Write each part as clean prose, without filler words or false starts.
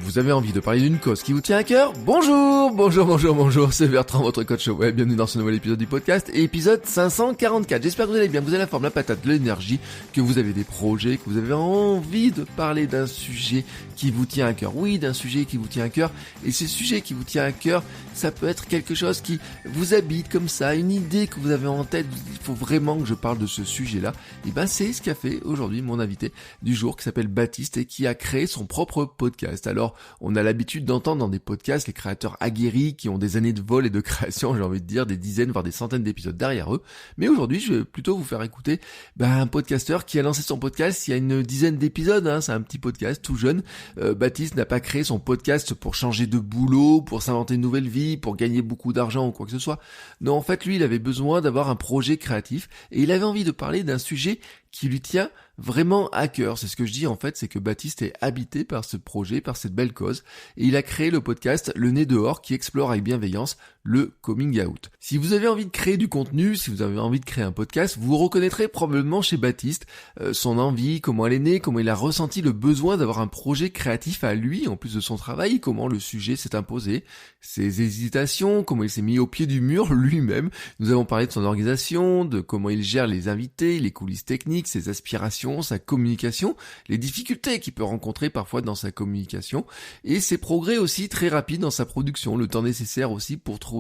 Vous avez envie de parler d'une cause qui vous tient à cœur? Bonjour, c'est Bertrand, votre coach web. Bienvenue dans ce nouvel épisode du podcast, épisode 544. J'espère que vous allez bien, que vous avez la forme, la patate, l'énergie, que vous avez des projets, que vous avez envie de parler d'un sujet qui vous tient à cœur. Oui, d'un sujet qui vous tient à cœur. Et ce sujet qui vous tient à cœur, ça peut être quelque chose qui vous habite comme ça, une idée que vous avez en tête. Il faut vraiment que je parle de ce sujet-là. Et ben, c'est ce qu'a fait aujourd'hui mon invité du jour qui s'appelle Baptiste et qui a créé son propre podcast. Alors, on a l'habitude d'entendre dans des podcasts les créateurs aguerris qui ont des années de vol et de création, j'ai envie de dire des dizaines voire des centaines d'épisodes derrière eux. Mais aujourd'hui, je vais plutôt vous faire écouter un podcasteur qui a lancé son podcast il y a une dizaine d'épisodes. C'est un petit podcast tout jeune. Baptiste n'a pas créé son podcast pour changer de boulot, pour s'inventer une nouvelle vie, pour gagner beaucoup d'argent ou quoi que ce soit. Non, en fait, lui, il avait besoin d'avoir un projet créatif et il avait envie de parler d'un sujet qui lui tient vraiment à cœur. C'est ce que je dis en fait, c'est que Baptiste est habité par ce projet, par cette belle cause, et il a créé le podcast Le Nez Dehors qui explore avec bienveillance le coming out. Si vous avez envie de créer du contenu, si vous avez envie de créer un podcast, vous reconnaîtrez probablement chez Baptiste son envie, comment elle est née, comment il a ressenti le besoin d'avoir un projet créatif à lui, en plus de son travail, comment le sujet s'est imposé, ses hésitations, comment il s'est mis au pied du mur lui-même. Nous avons parlé de son organisation, de comment il gère les invités, les coulisses techniques, ses aspirations, sa communication, les difficultés qu'il peut rencontrer parfois dans sa communication, et ses progrès aussi très rapides dans sa production, le temps nécessaire aussi pour trouver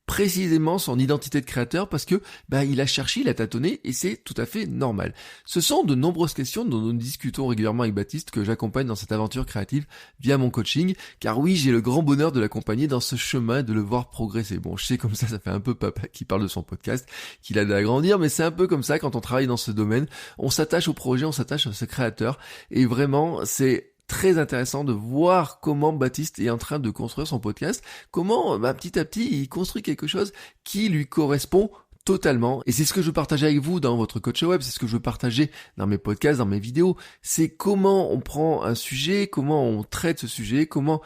précisément son identité de créateur parce que il a cherché, il a tâtonné et c'est tout à fait normal. Ce sont de nombreuses questions dont nous discutons régulièrement avec Baptiste que j'accompagne dans cette aventure créative via mon coaching, car oui, j'ai le grand bonheur de l'accompagner dans ce chemin et de le voir progresser. Bon, je sais comme ça fait un peu papa qui parle de son podcast, qu'il a d'agrandir, mais c'est un peu comme ça quand on travaille dans ce domaine, on s'attache au projet, on s'attache à ce créateur et vraiment c'est très intéressant de voir comment Baptiste est en train de construire son podcast, comment petit à petit il construit quelque chose qui lui correspond totalement. Et c'est ce que je partage avec vous dans votre coach web, c'est ce que je veux partager dans mes podcasts, dans mes vidéos, c'est comment on prend un sujet, comment on traite ce sujet, comment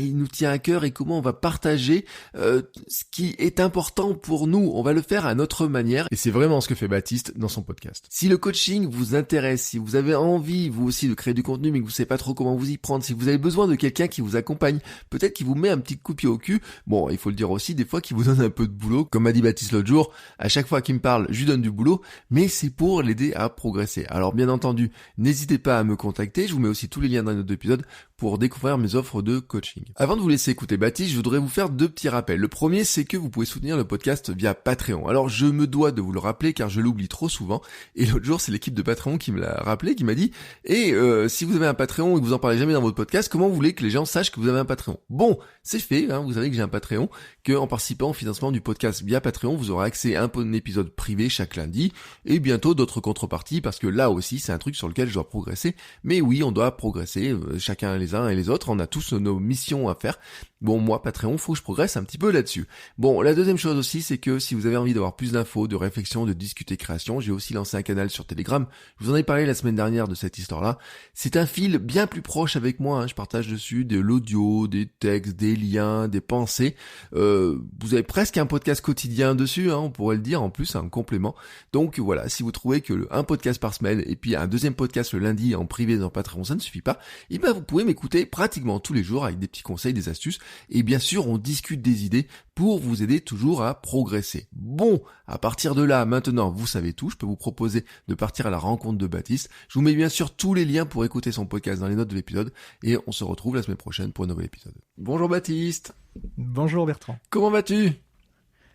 il nous tient à cœur et comment on va partager ce qui est important pour nous. On va le faire à notre manière et c'est vraiment ce que fait Baptiste dans son podcast. Si le coaching vous intéresse, si vous avez envie vous aussi de créer du contenu mais que vous savez pas trop comment vous y prendre, si vous avez besoin de quelqu'un qui vous accompagne, peut-être qui vous met un petit coup de pied au cul, bon, il faut le dire aussi, des fois qui vous donne un peu de boulot, comme m'a dit Baptiste l'autre jour, à chaque fois qu'il me parle, je lui donne du boulot, mais c'est pour l'aider à progresser. Alors bien entendu, n'hésitez pas à me contacter, je vous mets aussi tous les liens dans les notes d'épisode pour découvrir mes offres de coaching. Avant de vous laisser écouter Baptiste, je voudrais vous faire deux petits rappels. Le premier, c'est que vous pouvez soutenir le podcast via Patreon. Alors, je me dois de vous le rappeler car je l'oublie trop souvent. Et l'autre jour, c'est l'équipe de Patreon qui me l'a rappelé, qui m'a dit si vous avez un Patreon et que vous en parlez jamais dans votre podcast, comment vous voulez que les gens sachent que vous avez un Patreon? Bon, c'est fait, vous savez que j'ai un Patreon, que en participant au financement du podcast via Patreon, vous aurez accès à un épisode privé chaque lundi et bientôt d'autres contreparties parce que là aussi, c'est un truc sur lequel je dois progresser. Mais oui, on doit progresser, chacun les uns et les autres, on a tous nos missions à faire. Bon, moi, Patreon, faut que je progresse un petit peu là-dessus. Bon, la deuxième chose aussi, c'est que si vous avez envie d'avoir plus d'infos, de réflexions, de discuter création, j'ai aussi lancé un canal sur Telegram. Je vous en ai parlé la semaine dernière de cette histoire-là. C'est un fil bien plus proche avec moi, je partage dessus de l'audio, des textes, des liens, des pensées. Vous avez presque un podcast quotidien dessus, on pourrait le dire, en plus, un complément. Donc voilà, si vous trouvez que un podcast par semaine et puis un deuxième podcast le lundi en privé dans Patreon, ça ne suffit pas, et vous pouvez m'écouter pratiquement tous les jours avec des petits conseils, des astuces. Et bien sûr, on discute des idées pour vous aider toujours à progresser. Bon, à partir de là, maintenant, vous savez tout. Je peux vous proposer de partir à la rencontre de Baptiste. Je vous mets bien sûr tous les liens pour écouter son podcast dans les notes de l'épisode. Et on se retrouve la semaine prochaine pour un nouvel épisode. Bonjour Baptiste. Bonjour Bertrand. Comment vas-tu?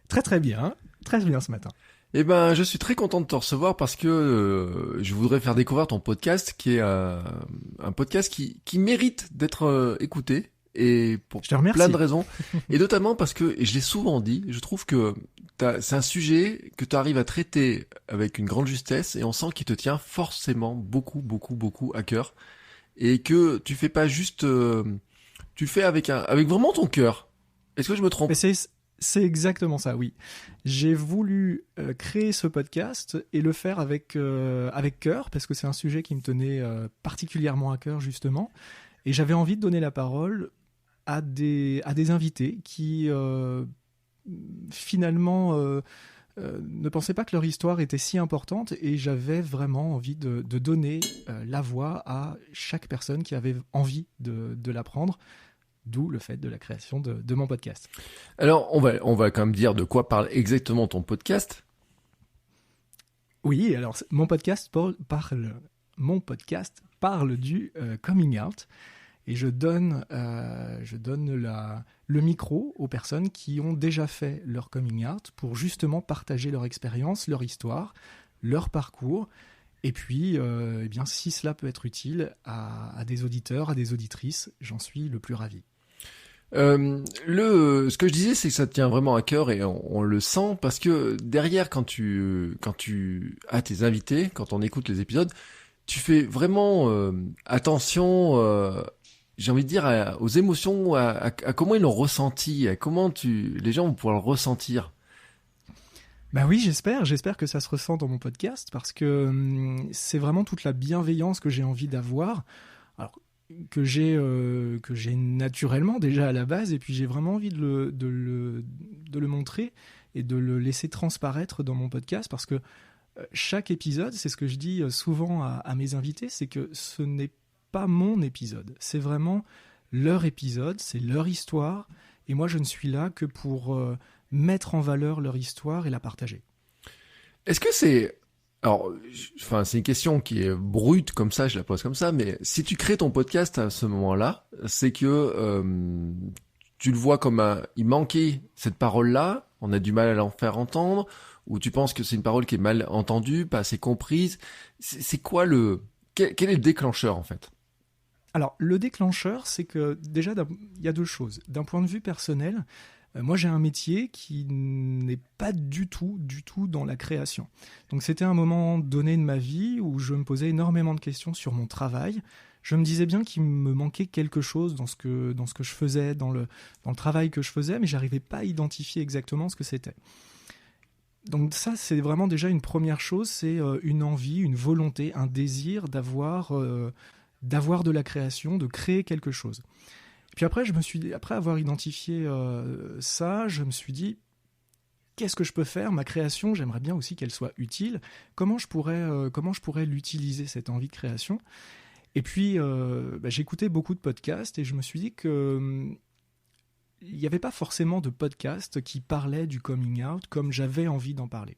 Très bien ce matin. Je suis très content de te recevoir parce que je voudrais faire découvrir ton podcast qui est un podcast qui mérite d'être écouté. Et pour plein de raisons, et notamment parce que, et je l'ai souvent dit, je trouve que c'est un sujet que tu arrives à traiter avec une grande justesse et on sent qu'il te tient forcément beaucoup à cœur et que tu fais pas juste, tu fais avec vraiment ton cœur. Est-ce que je me trompe? C'est exactement ça, oui. J'ai voulu créer ce podcast et le faire avec cœur parce que c'est un sujet qui me tenait particulièrement à cœur justement, et j'avais envie de donner la parole à des invités qui finalement ne pensaient pas que leur histoire était si importante, et j'avais vraiment envie de donner la voix à chaque personne qui avait envie de l'apprendre, d'où le fait de la création de mon podcast. Alors, on va quand même dire de quoi parle exactement ton podcast. Oui, alors mon podcast parle du coming out, et je donne le micro aux personnes qui ont déjà fait leur coming out pour justement partager leur expérience, leur histoire, leur parcours, et puis eh bien, si cela peut être utile à des auditeurs, à des auditrices, j'en suis le plus ravi. Ce que je disais, c'est que ça te tient vraiment à cœur, et on le sent, parce que derrière, quand tu as tes invités, quand on écoute les épisodes, tu fais vraiment attention, j'ai envie de dire, aux émotions, à comment ils l'ont ressenti, à comment les gens vont pouvoir le ressentir. Bah oui, j'espère que ça se ressent dans mon podcast, parce que c'est vraiment toute la bienveillance que j'ai envie d'avoir. Alors, que j'ai naturellement déjà à la base, et puis j'ai vraiment envie de le montrer et de le laisser transparaître dans mon podcast, parce que chaque épisode, c'est ce que je dis souvent à mes invités, c'est que ce n'est pas mon épisode, c'est vraiment leur épisode, c'est leur histoire, et moi je ne suis là que pour mettre en valeur leur histoire et la partager. Est-ce que c'est... Alors, c'est une question qui est brute comme ça, je la pose comme ça, mais si tu crées ton podcast à ce moment-là, c'est que tu le vois comme il manquait cette parole-là, on a du mal à l'en faire entendre, ou tu penses que c'est une parole qui est mal entendue, pas assez comprise. C'est quoi quel est le déclencheur en fait? Alors, le déclencheur, c'est que déjà, il y a deux choses. D'un point de vue personnel, moi j'ai un métier qui n'est pas du tout dans la création. Donc c'était un moment donné de ma vie où je me posais énormément de questions sur mon travail. Je me disais bien qu'il me manquait quelque chose dans ce que je faisais, dans le travail que je faisais, mais j'arrivais pas à identifier exactement ce que c'était. Donc ça, c'est vraiment déjà une première chose, c'est une envie, une volonté, un désir d'avoir de la création, de créer quelque chose. Puis après, après avoir identifié ça, je me suis dit, qu'est-ce que je peux faire? Ma création, j'aimerais bien aussi qu'elle soit utile. Comment je pourrais l'utiliser, cette envie de création? Et puis, j'écoutais beaucoup de podcasts, et je me suis dit que il n'y avait pas forcément de podcast qui parlait du coming out comme j'avais envie d'en parler.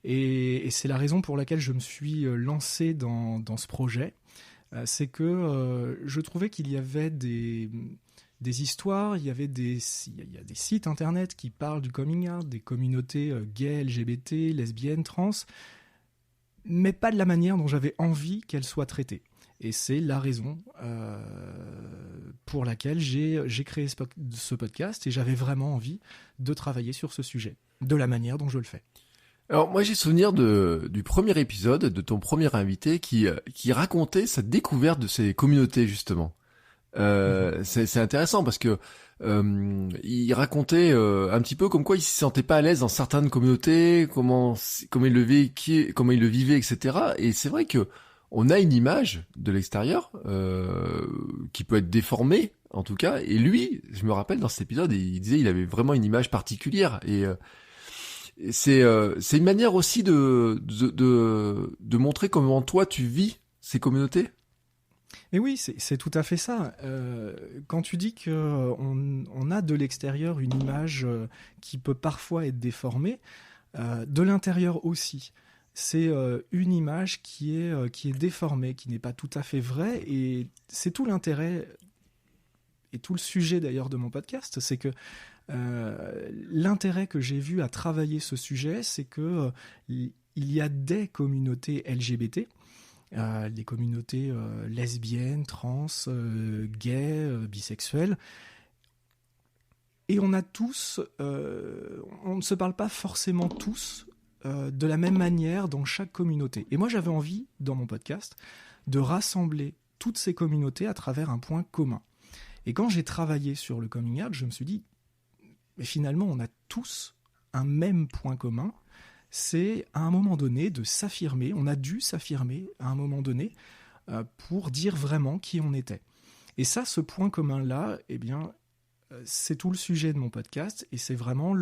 Et c'est la raison pour laquelle je me suis lancé dans ce projet. C'est que je trouvais qu'il y avait des histoires, il y a des sites internet qui parlent du coming out, des communautés gays, LGBT, lesbiennes, trans, mais pas de la manière dont j'avais envie qu'elles soient traitées. Et c'est la raison pour laquelle j'ai créé ce podcast, et j'avais vraiment envie de travailler sur ce sujet, de la manière dont je le fais. Alors moi j'ai souvenir du premier épisode, de ton premier invité qui racontait sa découverte de ces communautés justement. C'est intéressant parce que il racontait un petit peu comme quoi il se sentait pas à l'aise dans certaines communautés, comment il le vivait, etc. Et c'est vrai que on a une image de l'extérieur qui peut être déformée en tout cas. Et lui, je me rappelle dans cet épisode, il disait il avait vraiment une image particulière, et c'est une manière aussi de montrer comment toi tu vis ces communautés. Et oui, c'est tout à fait ça. Quand tu dis qu'on a de l'extérieur une image qui peut parfois être déformée, de l'intérieur aussi. C'est une image qui est déformée, qui n'est pas tout à fait vraie, et c'est tout l'intérêt et tout le sujet d'ailleurs de mon podcast, c'est que l'intérêt que j'ai vu à travailler ce sujet, c'est que il y a des communautés LGBT, des communautés lesbiennes, trans, gays, bisexuels, et on a tous, on ne se parle pas forcément tous de la même manière dans chaque communauté. Et moi j'avais envie, dans mon podcast, de rassembler toutes ces communautés à travers un point commun. Et quand j'ai travaillé sur le coming out, je me suis dit, mais finalement on a tous un même point commun, c'est à un moment donné de s'affirmer, on a dû s'affirmer à un moment donné pour dire vraiment qui on était. Et ça, ce point commun-là, eh bien, c'est tout le sujet de mon podcast, et c'est vraiment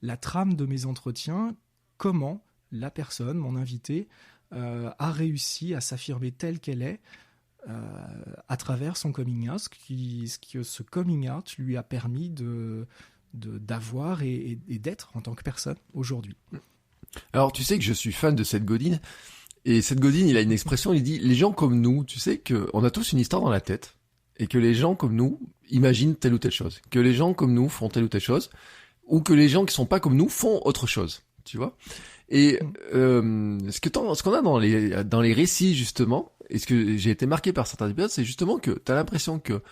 la trame de mes entretiens comment la personne, mon invité, a réussi à s'affirmer telle qu'elle est à travers son coming out, ce que ce coming out lui a permis d'avoir et d'être en tant que personne aujourd'hui. Alors, tu sais que je suis fan de Seth Godin, et Seth Godin, il a une expression, il dit, les gens comme nous, tu sais qu'on a tous une histoire dans la tête, et que les gens comme nous imaginent telle ou telle chose, que les gens comme nous font telle ou telle chose, ou que les gens qui sont pas comme nous font autre chose, tu vois. Et ce qu'on a dans les récits, justement, et ce que j'ai été marqué par certains épisodes, c'est justement que t'as l'impression que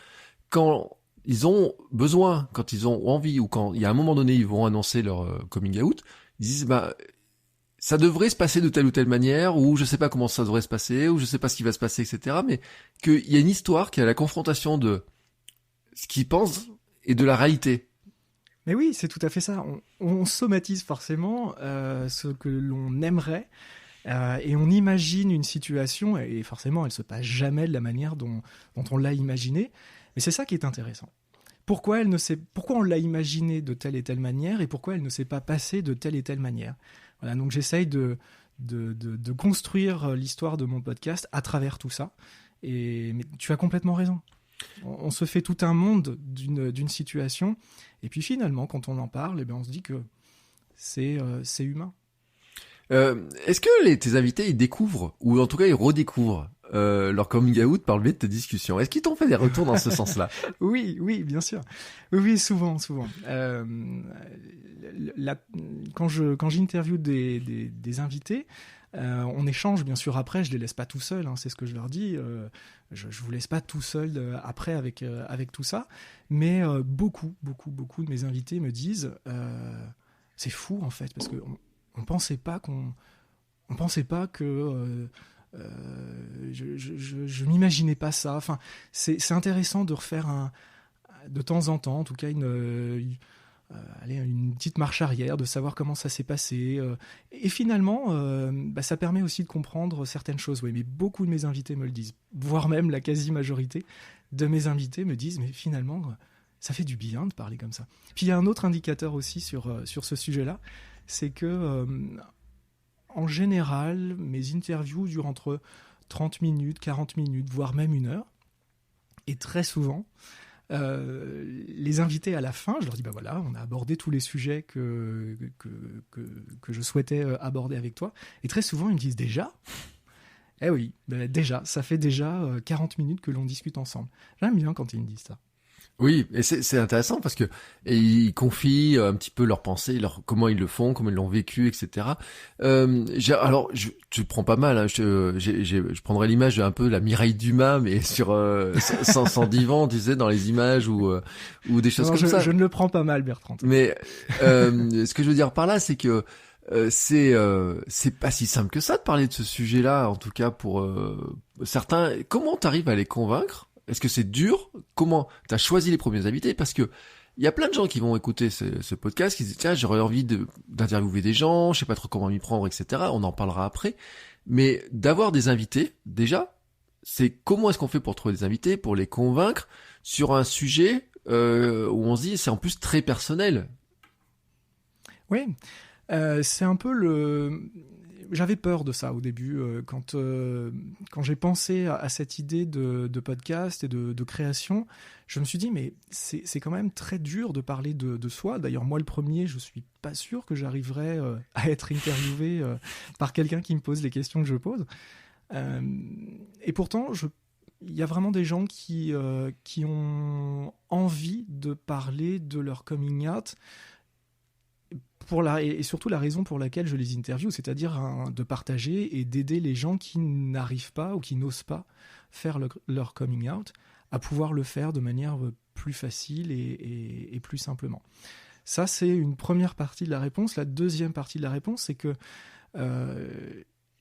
quand ils ont besoin, quand ils ont envie, ou quand il y a un moment donné, ils vont annoncer leur coming out, ils disent, bah, ça devrait se passer de telle ou telle manière, ou je sais pas comment ça devrait se passer, ou je sais pas ce qui va se passer, etc. Mais qu'il y a une histoire qui a la confrontation de ce qu'ils pensent et de la réalité. Mais oui, c'est tout à fait ça. On somatise forcément ce que l'on aimerait et on imagine une situation et forcément elle se passe jamais de la manière dont on l'a imaginée. Mais c'est ça qui est intéressant. Pourquoi on l'a imaginée de telle et telle manière et pourquoi elle ne s'est pas passée de telle et telle manière. Voilà, donc j'essaye de construire l'histoire de mon podcast à travers tout ça. Mais tu as complètement raison. On se fait tout un monde d'une situation, et puis finalement, quand on en parle, eh bien, on se dit que c'est humain. Est-ce que tes invités, ils découvrent, ou en tout cas ils redécouvrent leur coming out par le biais de tes discussions? Est-ce qu'ils t'ont fait des retours dans ce sens-là? Oui, bien sûr. Oui, souvent. Quand j'interviewe des invités, on échange bien sûr après, je les laisse pas tout seuls, hein, c'est ce que je leur dis, je vous laisse pas tout seul après avec tout ça, mais beaucoup de mes invités me disent c'est fou en fait, parce que on pensait pas que je m'imaginais pas ça. Enfin, c'est intéressant de refaire de temps en temps, en tout cas une petite marche arrière, de savoir comment ça s'est passé. Et finalement, ça permet aussi de comprendre certaines choses. Oui, mais beaucoup de mes invités me le disent, voire même la quasi-majorité de mes invités me disent, mais finalement, ça fait du bien de parler comme ça. Puis il y a un autre indicateur aussi sur ce sujet-là, c'est que, en général, mes interviews durent entre 30 minutes, 40 minutes, voire même 1 heure. Et très souvent, les invités à la fin, je leur dis, voilà, on a abordé tous les sujets que je souhaitais aborder avec toi. Et très souvent, ils me disent déjà. Eh oui, déjà, ça fait déjà 40 minutes que l'on discute ensemble. J'aime bien quand ils me disent ça. Oui, et c'est intéressant parce que ils confient un petit peu leurs pensées, comment ils le font, comment ils l'ont vécu, etc. Alors, je prends pas mal. Hein, je prendrais l'image un peu la Mireille Dumas, mais sur sans divan, tu sais, dans les images ou des choses comme ça. Je ne le prends pas mal, Bertrand. Mais ce que je veux dire par là, c'est que c'est pas si simple que ça de parler de ce sujet-là, en tout cas pour certains. Comment t'arrives à les convaincre? Est-ce que c'est dur? Comment t'as choisi les premiers invités? Parce que il y a plein de gens qui vont écouter ce podcast, qui disent tiens, j'aurais envie d'interviewer des gens, je sais pas trop comment m'y prendre, etc. On en parlera après. Mais d'avoir des invités, déjà, c'est comment est-ce qu'on fait pour trouver des invités, pour les convaincre sur un sujet où on se dit c'est en plus très personnel. Oui, c'est un peu J'avais peur de ça au début, quand j'ai pensé à cette idée de podcast et de création, je me suis dit, mais c'est quand même très dur de parler de soi. D'ailleurs, moi, le premier, je suis pas sûr que j'arriverais à être interviewé par quelqu'un qui me pose les questions que je pose. Et pourtant, il y a vraiment des gens qui ont envie de parler de leur coming out, et surtout la raison pour laquelle je les interviewe, c'est-à-dire de partager et d'aider les gens qui n'arrivent pas ou qui n'osent pas faire leur coming out à pouvoir le faire de manière plus facile et plus simplement. Ça, c'est une première partie de la réponse. La deuxième partie de la réponse, c'est que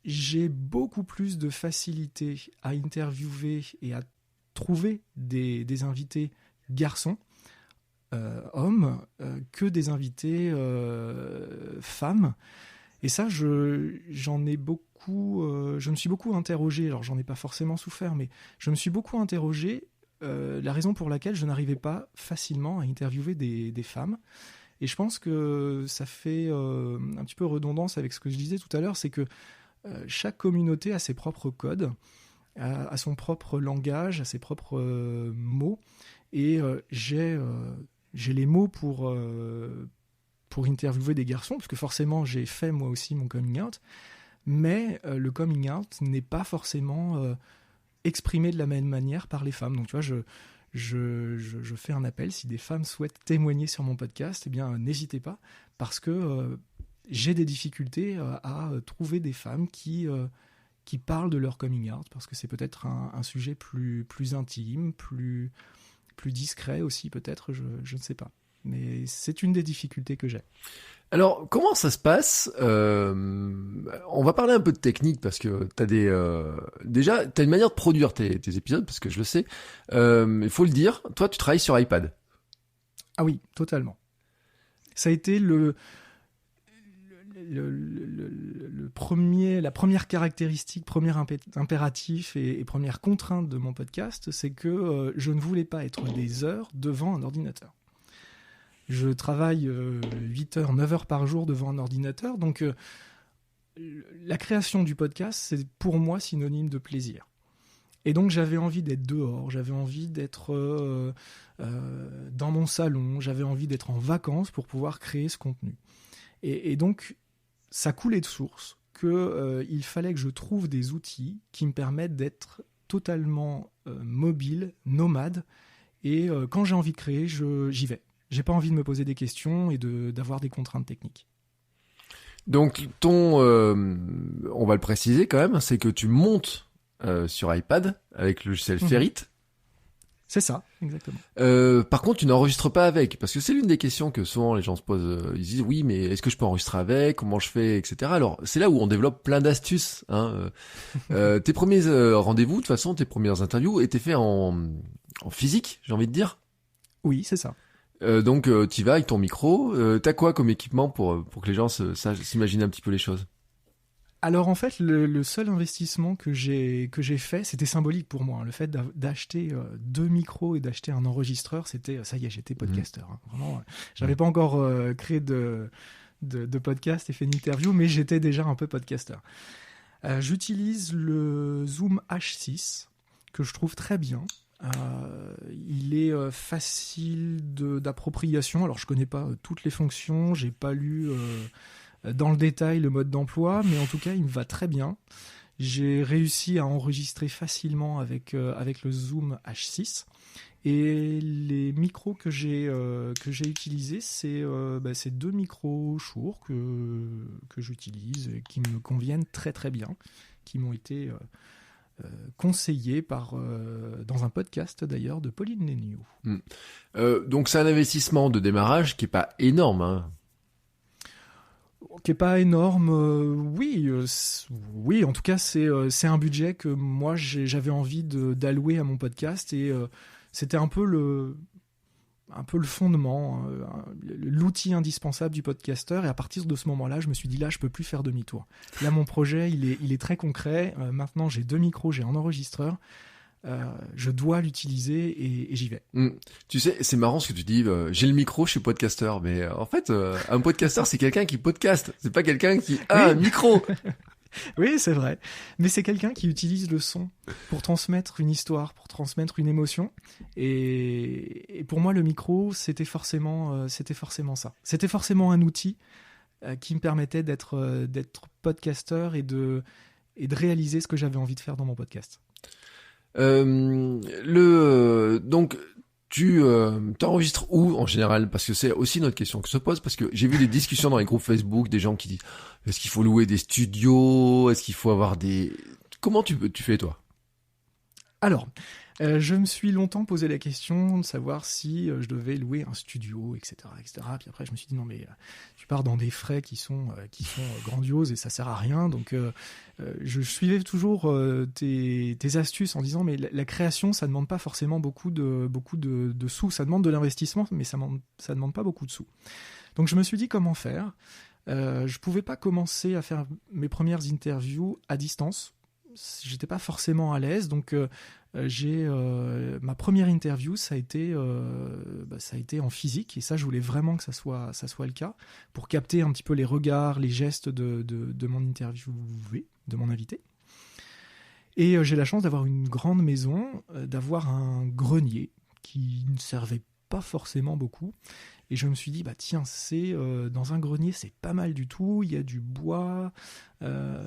j'ai beaucoup plus de facilité à interviewer et à trouver des invités garçons, hommes, que des invités femmes. Et ça, j'en ai beaucoup. Je me suis beaucoup interrogé. Alors, j'en ai pas forcément souffert, mais je me suis beaucoup interrogé la raison pour laquelle je n'arrivais pas facilement à interviewer des femmes. Et je pense que ça fait un petit peu redondance avec ce que je disais tout à l'heure, c'est que chaque communauté a ses propres codes, a son propre langage, a ses propres mots. Et j'ai les mots pour interviewer des garçons, parce que forcément j'ai fait moi aussi mon coming out, mais le coming out n'est pas forcément exprimé de la même manière par les femmes. Donc tu vois, je fais un appel, si des femmes souhaitent témoigner sur mon podcast, eh bien n'hésitez pas, parce que j'ai des difficultés à trouver des femmes qui parlent de leur coming out, parce que c'est peut-être un sujet plus intime, plus discret aussi peut-être, je ne sais pas. Mais c'est une des difficultés que j'ai. Alors, comment ça se passe On va parler un peu de technique parce que t'as déjà, t'as une manière de produire tes épisodes, parce que je le sais. Il faut le dire, toi, tu travailles sur iPad. Ah oui, totalement. Ça a été la première caractéristique, premier impératif et première contrainte de mon podcast, c'est que je ne voulais pas être des heures devant un ordinateur. Je travaille 8 heures, 9 heures par jour devant un ordinateur, donc la création du podcast, c'est pour moi synonyme de plaisir. Et donc j'avais envie d'être dehors, j'avais envie d'être dans mon salon, j'avais envie d'être en vacances pour pouvoir créer ce contenu. Et donc ça coulait de source qu'il fallait que je trouve des outils qui me permettent d'être totalement mobile, nomade, et quand j'ai envie de créer, j'y vais. J'ai pas envie de me poser des questions et d'avoir des contraintes techniques. Donc on va le préciser quand même, c'est que tu montes sur iPad avec le logiciel Ferrite. C'est ça, exactement. Par contre, tu n'enregistres pas avec, parce que c'est l'une des questions que souvent les gens se posent. Ils disent oui, mais est-ce que je peux enregistrer avec? Comment je fais, etc. Alors c'est là où on développe plein d'astuces. Tes premiers rendez-vous, de toute façon, tes premières interviews étaient faits en physique, j'ai envie de dire. Oui, c'est ça. Donc tu vas avec ton micro. T'as quoi comme équipement pour que les gens s'imaginent un petit peu les choses? Alors en fait, le seul investissement que j'ai fait, c'était symbolique pour moi. Le fait d'acheter 2 micros et d'acheter un enregistreur, c'était ça y est, j'étais podcasteur. Vraiment, j'avais pas encore créé de podcast et fait une interview, mais j'étais déjà un peu podcasteur. J'utilise le Zoom H6 que je trouve très bien. Il est facile d'appropriation. Alors je connais pas toutes les fonctions, j'ai pas lu dans le détail le mode d'emploi, mais en tout cas il me va très bien. J'ai réussi à enregistrer facilement avec le Zoom H6, et les micros que j'ai utilisés, c'est 2 micros Shure que j'utilise et qui me conviennent très très bien, qui m'ont été conseillé dans un podcast d'ailleurs de Pauline Léniaud. Donc c'est un investissement de démarrage qui est pas énorme, hein. Qui est pas énorme, oui, en tout cas c'est un budget que moi j'avais envie d'allouer à mon podcast, et c'était un peu le fondement, l'outil indispensable du podcasteur. Et à partir de ce moment-là, je me suis dit, là, je peux plus faire demi-tour. Là, mon projet, il est très concret. Maintenant, j'ai 2 micros, j'ai un enregistreur. Je dois l'utiliser et j'y vais. Tu sais, c'est marrant ce que tu dis. J'ai le micro, je suis podcasteur. Mais en fait, un podcasteur, c'est quelqu'un qui podcast. C'est pas quelqu'un qui a un micro. Oui, c'est vrai. Mais c'est quelqu'un qui utilise le son pour transmettre une histoire, pour transmettre une émotion. Et pour moi, le micro, c'était forcément ça. C'était forcément un outil qui me permettait d'être podcasteur et de réaliser ce que j'avais envie de faire dans mon podcast. Donc tu t'enregistres où en général? Parce que c'est aussi une autre question que se pose, parce que j'ai vu des discussions dans les groupes Facebook, des gens qui disent est-ce qu'il faut louer des studios, est-ce qu'il faut avoir des... Comment tu fais toi? Alors, je me suis longtemps posé la question de savoir si je devais louer un studio, etc., etc. Puis après, je me suis dit non, mais tu pars dans des frais qui sont grandioses et ça sert à rien. Donc, je suivais toujours tes astuces en disant mais la création, ça demande pas forcément beaucoup de sous. Ça demande de l'investissement, mais ça demande pas beaucoup de sous. Donc, je me suis dit comment faire. Je pouvais pas commencer à faire mes premières interviews à distance. J'étais pas forcément à l'aise, donc ma première interview, ça a été en physique, et ça, je voulais vraiment que ça soit le cas, pour capter un petit peu les regards, les gestes de mon interviewé, de mon invité. Et j'ai la chance d'avoir une grande maison, d'avoir un grenier qui ne servait pas forcément beaucoup. Et je me suis dit, tiens, dans un grenier, c'est pas mal du tout. Il y a du bois,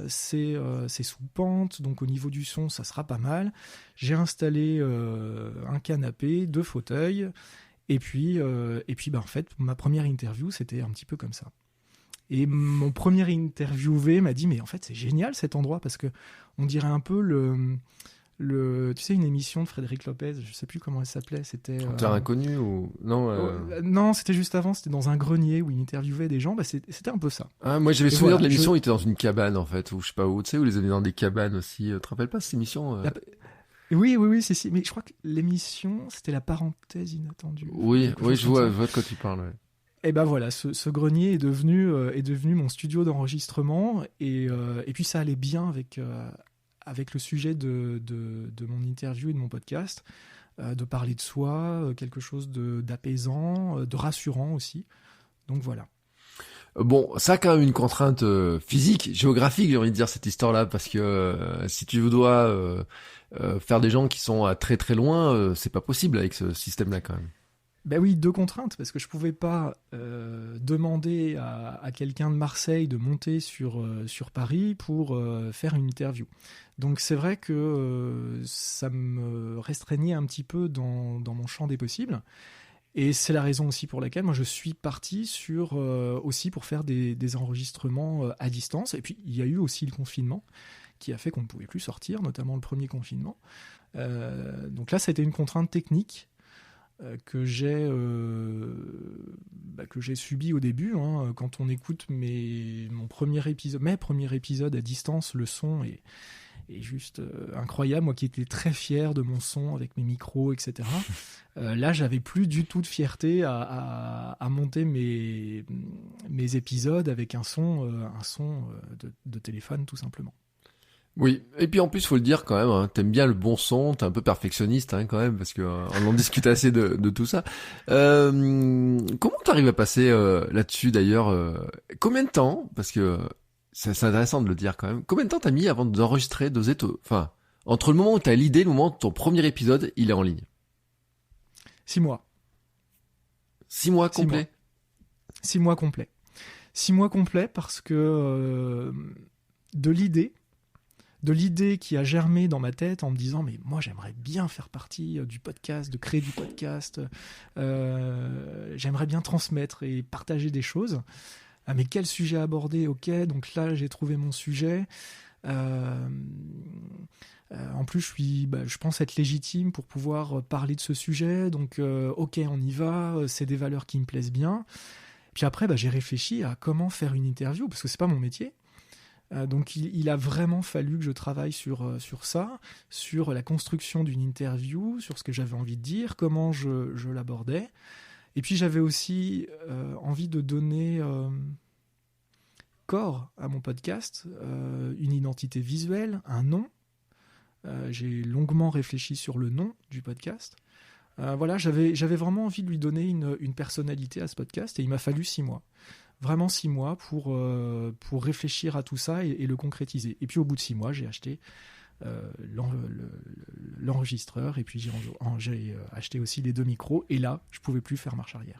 c'est sous pente, donc au niveau du son, ça sera pas mal. J'ai installé un canapé, 2 fauteuils, et puis en fait, ma première interview, c'était un petit peu comme ça. Et mon premier interviewé m'a dit, mais en fait, c'est génial cet endroit, parce que on dirait un peu tu sais, une émission de Frédéric Lopez, je sais plus comment elle s'appelait, c'était... Terre inconnue ou... Non, non, c'était juste avant, c'était dans un grenier où il interviewait des gens, c'était un peu ça. Ah, moi j'avais souvenir de l'émission où il était dans une cabane en fait, ou je sais pas où, tu sais, où ils étaient dans des cabanes aussi. Tu te rappelles pas cette émission Oui, si, mais je crois que l'émission, c'était la parenthèse inattendue. Oui, je vois de quoi tu parles, ouais. Et ben voilà, ce grenier est devenu mon studio d'enregistrement, et puis ça allait bien avec le sujet de mon interview et de mon podcast, de parler de soi, quelque chose d'apaisant, de rassurant aussi. Donc voilà. Bon, ça a quand même une contrainte physique, géographique, j'ai envie de dire, cette histoire-là, parce que si tu dois faire des gens qui sont à très très loin, c'est pas possible avec ce système-là quand même. Ben oui, 2 contraintes, parce que je pouvais pas demander à quelqu'un de Marseille de monter sur Paris pour faire une interview. Donc c'est vrai que ça me restreignait un petit peu dans mon champ des possibles. Et c'est la raison aussi pour laquelle moi je suis parti aussi pour faire des enregistrements à distance. Et puis il y a eu aussi le confinement qui a fait qu'on ne pouvait plus sortir, notamment le premier confinement. Donc là, ça a été une contrainte technique que j'ai subi au début, hein. Quand on écoute mes premiers épisodes à distance, le son est juste incroyable. Moi qui étais très fier de mon son avec mes micros, etc. Là, j'avais plus du tout de fierté à monter mes épisodes avec un son de téléphone, tout simplement. Oui, et puis en plus, faut le dire quand même, hein, t'aimes bien le bon son, t'es un peu perfectionniste quand même, parce que on en discute assez de tout ça. Comment t'arrives à passer là-dessus d'ailleurs combien de temps, parce que c'est intéressant de le dire quand même, combien de temps t'as mis avant d'enregistrer, enfin, entre le moment où t'as l'idée et le moment où ton premier épisode, il est en ligne? 6 mois. 6 mois complets? 6 mois complets. 6 mois complets parce que de l'idée qui a germé dans ma tête en me disant mais moi j'aimerais bien faire partie du podcast, de créer du podcast, j'aimerais bien transmettre et partager des choses. Ah, mais quel sujet aborder? Ok, donc là j'ai trouvé mon sujet. En plus je pense être légitime pour pouvoir parler de ce sujet, donc ok, on y va, c'est des valeurs qui me plaisent bien. Puis après j'ai réfléchi à comment faire une interview, parce que c'est pas mon métier. Donc il a vraiment fallu que je travaille sur ça, sur la construction d'une interview, sur ce que j'avais envie de dire, comment je l'abordais. Et puis j'avais aussi envie de donner corps à mon podcast, une identité visuelle, un nom. J'ai longuement réfléchi sur le nom du podcast. Voilà, j'avais vraiment envie de lui donner une personnalité à ce podcast, et il m'a fallu 6 mois. Vraiment 6 mois pour réfléchir à tout ça et le concrétiser. Et puis au bout de 6 mois, j'ai acheté l'enregistreur, et puis j'ai acheté aussi les 2 micros, et là, je pouvais plus faire marche arrière.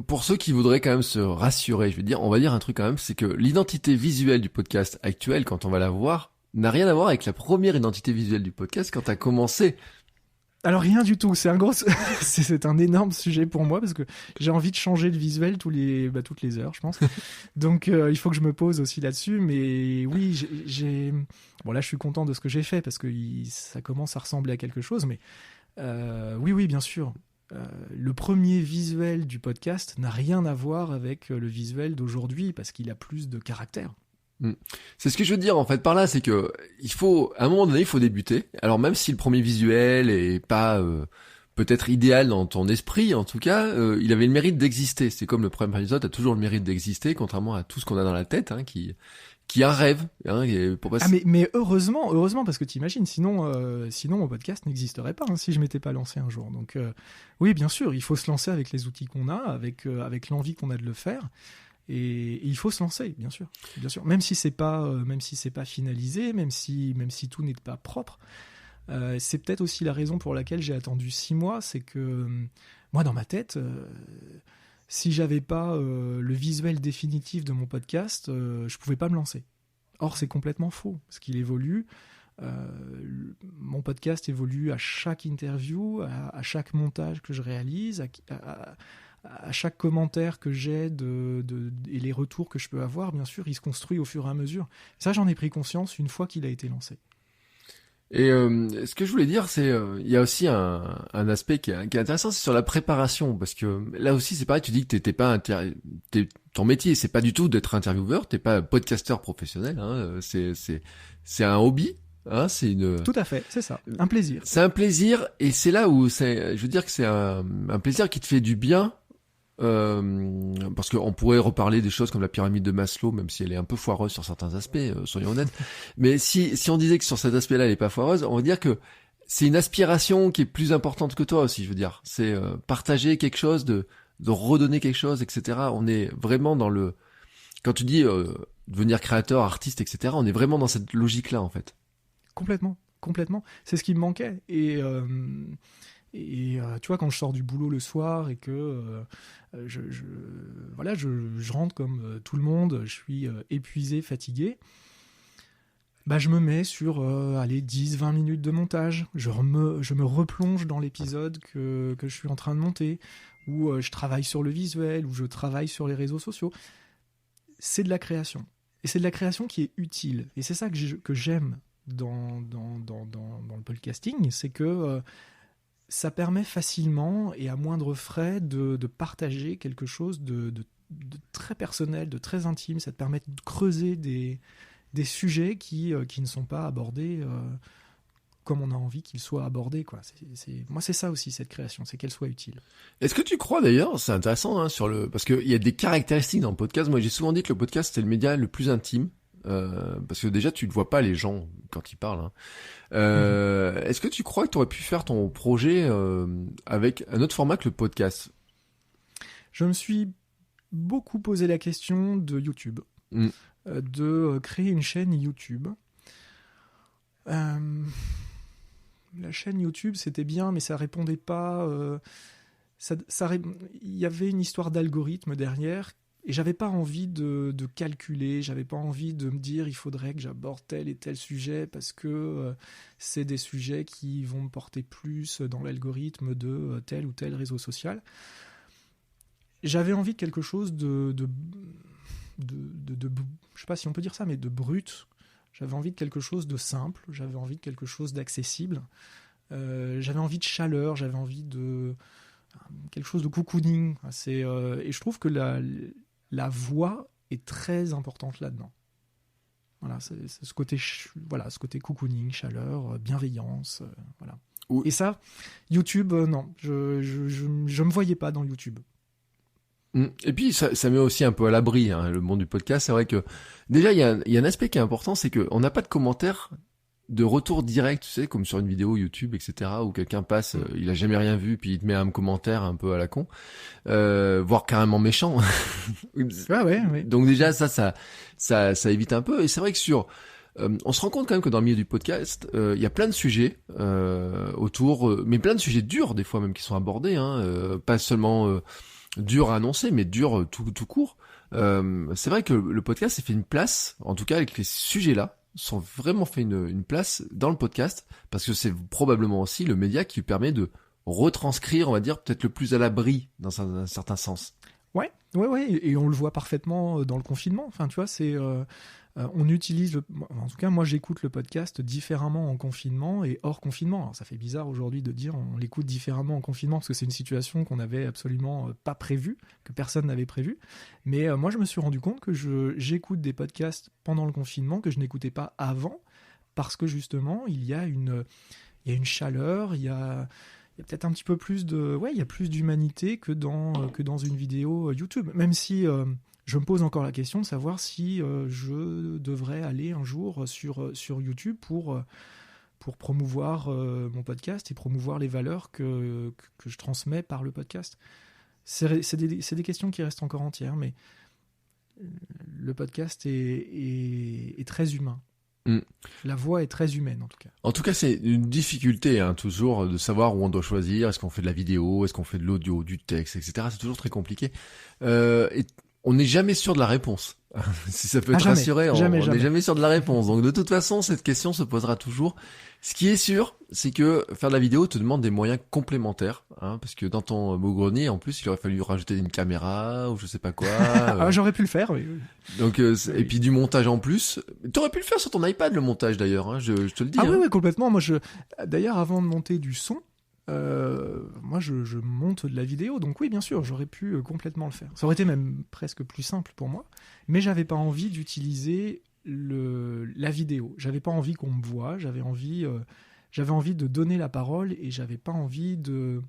Pour ceux qui voudraient quand même se rassurer, on va dire un truc quand même, c'est que l'identité visuelle du podcast actuel, quand on va la voir, n'a rien à voir avec la première identité visuelle du podcast quand t'as commencé. Alors rien du tout, c'est un énorme sujet pour moi, parce que j'ai envie de changer le visuel toutes les heures, je pense. Donc il faut que je me pose aussi là-dessus, mais oui, bon là je suis content de ce que j'ai fait, parce que ça commence à ressembler à quelque chose, mais oui bien sûr. Le premier visuel du podcast n'a rien à voir avec le visuel d'aujourd'hui, parce qu'il a plus de caractère. C'est ce que je veux dire en fait par là, c'est que à un moment donné il faut débuter. Alors même si le premier visuel est pas peut-être idéal dans ton esprit, en tout cas il avait le mérite d'exister. C'est comme le premier épisode a toujours le mérite d'exister, contrairement à tout ce qu'on a dans la tête, hein, qui qui a un rêve, hein, et pour passer... mais heureusement, parce que t'imagines, sinon mon podcast n'existerait pas, hein, si je m'étais pas lancé un jour. Donc oui, bien sûr, il faut se lancer avec les outils qu'on a, avec l'envie qu'on a de le faire, et il faut se lancer, bien sûr, même si c'est pas finalisé, même si tout n'est pas propre. C'est peut-être aussi la raison pour laquelle j'ai attendu 6 mois, c'est que moi, dans ma tête, si j'avais pas le visuel définitif de mon podcast, je pouvais pas me lancer. Or, c'est complètement faux, parce qu'il évolue. Mon podcast évolue à chaque interview, à chaque montage que je réalise, à chaque commentaire que j'ai et les retours que je peux avoir, bien sûr, il se construit au fur et à mesure. Ça, j'en ai pris conscience une fois qu'il a été lancé. Et ce que je voulais dire, c'est il y a aussi un aspect qui est intéressant, c'est sur la préparation, parce que là aussi c'est pareil, tu dis que t'étais pas ton métier, c'est pas du tout d'être intervieweur, t'es pas podcasteur professionnel, hein, c'est un hobby, hein, c'est une... Tout à fait, c'est ça, un plaisir. C'est un plaisir, et c'est là où je veux dire que c'est un plaisir qui te fait du bien. Parce qu'on pourrait reparler des choses comme la pyramide de Maslow, même si elle est un peu foireuse sur certains aspects, soyons honnêtes. Mais si on disait que sur cet aspect-là elle est pas foireuse, on va dire que c'est une aspiration qui est plus importante que toi aussi, je veux dire. C'est partager quelque chose, de redonner quelque chose, etc. On est vraiment dans le... Quand tu dis devenir créateur, artiste, etc., on est vraiment dans cette logique-là, en fait. Complètement. C'est ce qui me manquait. Et tu vois, quand je sors du boulot le soir et que je rentre comme tout le monde, je suis épuisé, fatigué, bah, je me mets sur 10-20 minutes de montage. Je me replonge dans l'épisode que je suis en train de monter, où je travaille sur le visuel, où je travaille sur les réseaux sociaux. C'est de la création. Et c'est de la création qui est utile. Et c'est ça que j'aime dans le podcasting, c'est que ça permet facilement et à moindre frais de partager quelque chose de très personnel, de très intime. Ça te permet de creuser des sujets qui ne sont pas abordés comme on a envie qu'ils soient abordés, quoi. Moi, c'est ça aussi, cette création, c'est qu'elle soit utile. Est-ce que tu crois d'ailleurs, c'est intéressant, hein, parce qu'il y a des caractéristiques dans le podcast. Moi, j'ai souvent dit que le podcast, c'était le média le plus intime. Parce que déjà tu ne vois pas les gens quand ils parlent, hein. Est-ce que tu crois que tu aurais pu faire ton projet avec un autre format que le podcast? Je me suis beaucoup posé la question de YouTube, de créer une chaîne YouTube. La chaîne YouTube, c'était bien, mais ça répondait pas. Il y avait une histoire d'algorithme derrière. Et j'avais pas envie de calculer, j'avais pas envie de me dire il faudrait que j'aborde tel et tel sujet parce que c'est des sujets qui vont me porter plus dans l'algorithme de tel ou tel réseau social. J'avais envie de quelque chose de je sais pas si on peut dire ça, mais de brut. J'avais envie de quelque chose de simple, j'avais envie de quelque chose d'accessible, j'avais envie de chaleur, j'avais envie de quelque chose de cocooning. Et je trouve que la voix est très importante là-dedans. Voilà, c'est ce côté, ce côté cocooning, chaleur, bienveillance, voilà. Oui. Et ça, YouTube, non, je me voyais pas dans YouTube. Et puis ça met aussi un peu à l'abri, hein, le monde du podcast. C'est vrai que déjà il y a un aspect qui est important, c'est que on n'a pas de commentaires de retour direct, tu sais, comme sur une vidéo YouTube, etc., où quelqu'un passe, il a jamais rien vu, puis il te met un commentaire un peu à la con, voire carrément méchant. Ouais. Donc déjà ça évite un peu. Et c'est vrai que on se rend compte quand même que dans le milieu du podcast, il y a plein de sujets autour, mais plein de sujets durs des fois même qui sont abordés, hein, pas seulement durs à annoncer, mais durs tout court. C'est vrai que le podcast s'est fait une place, en tout cas avec les sujets-là, sont vraiment fait une place dans le podcast, parce que c'est probablement aussi le média qui permet de retranscrire, on va dire, peut-être le plus à l'abri dans un certain sens. Ouais, et on le voit parfaitement dans le confinement. Enfin, tu vois, on utilise, en tout cas, moi j'écoute le podcast différemment en confinement et hors confinement. Alors, ça fait bizarre aujourd'hui de dire on l'écoute différemment en confinement parce que c'est une situation qu'on n'avait absolument pas prévue, que personne n'avait prévue. Mais moi je me suis rendu compte que j'écoute des podcasts pendant le confinement que je n'écoutais pas avant parce que justement il y a une chaleur, il y a peut-être un petit peu plus il y a plus d'humanité que dans une vidéo YouTube. Même si Je me pose encore la question de savoir si je devrais aller un jour sur YouTube pour promouvoir mon podcast et promouvoir les valeurs que je transmets par le podcast. C'est des questions qui restent encore entières, mais le podcast est très humain. La voix est très humaine, en tout cas. En tout cas, c'est une difficulté, hein, toujours, de savoir où on doit choisir. Est-ce qu'on fait de la vidéo, est-ce qu'on fait de l'audio, du texte, etc. C'est toujours très compliqué. Et on n'est jamais sûr de la réponse. Si ça peut te rassurer, on n'est jamais sûr de la réponse. Donc de toute façon, cette question se posera toujours. Ce qui est sûr, c'est que faire de la vidéo te demande des moyens complémentaires, hein, parce que dans ton beau grenier, en plus, il aurait fallu rajouter une caméra ou je sais pas quoi. J'aurais pu le faire, oui. Donc et puis du montage en plus. T'aurais pu le faire sur ton iPad, le montage d'ailleurs, hein, je te le dis. Ah hein. Oui, complètement. Moi, d'ailleurs, avant de monter du son, moi je monte de la vidéo, donc oui, bien sûr, j'aurais pu complètement le faire. Ça aurait été même presque plus simple pour moi, mais j'avais pas envie d'utiliser la vidéo. J'avais pas envie qu'on me voie, j'avais envie de donner la parole et j'avais pas envie de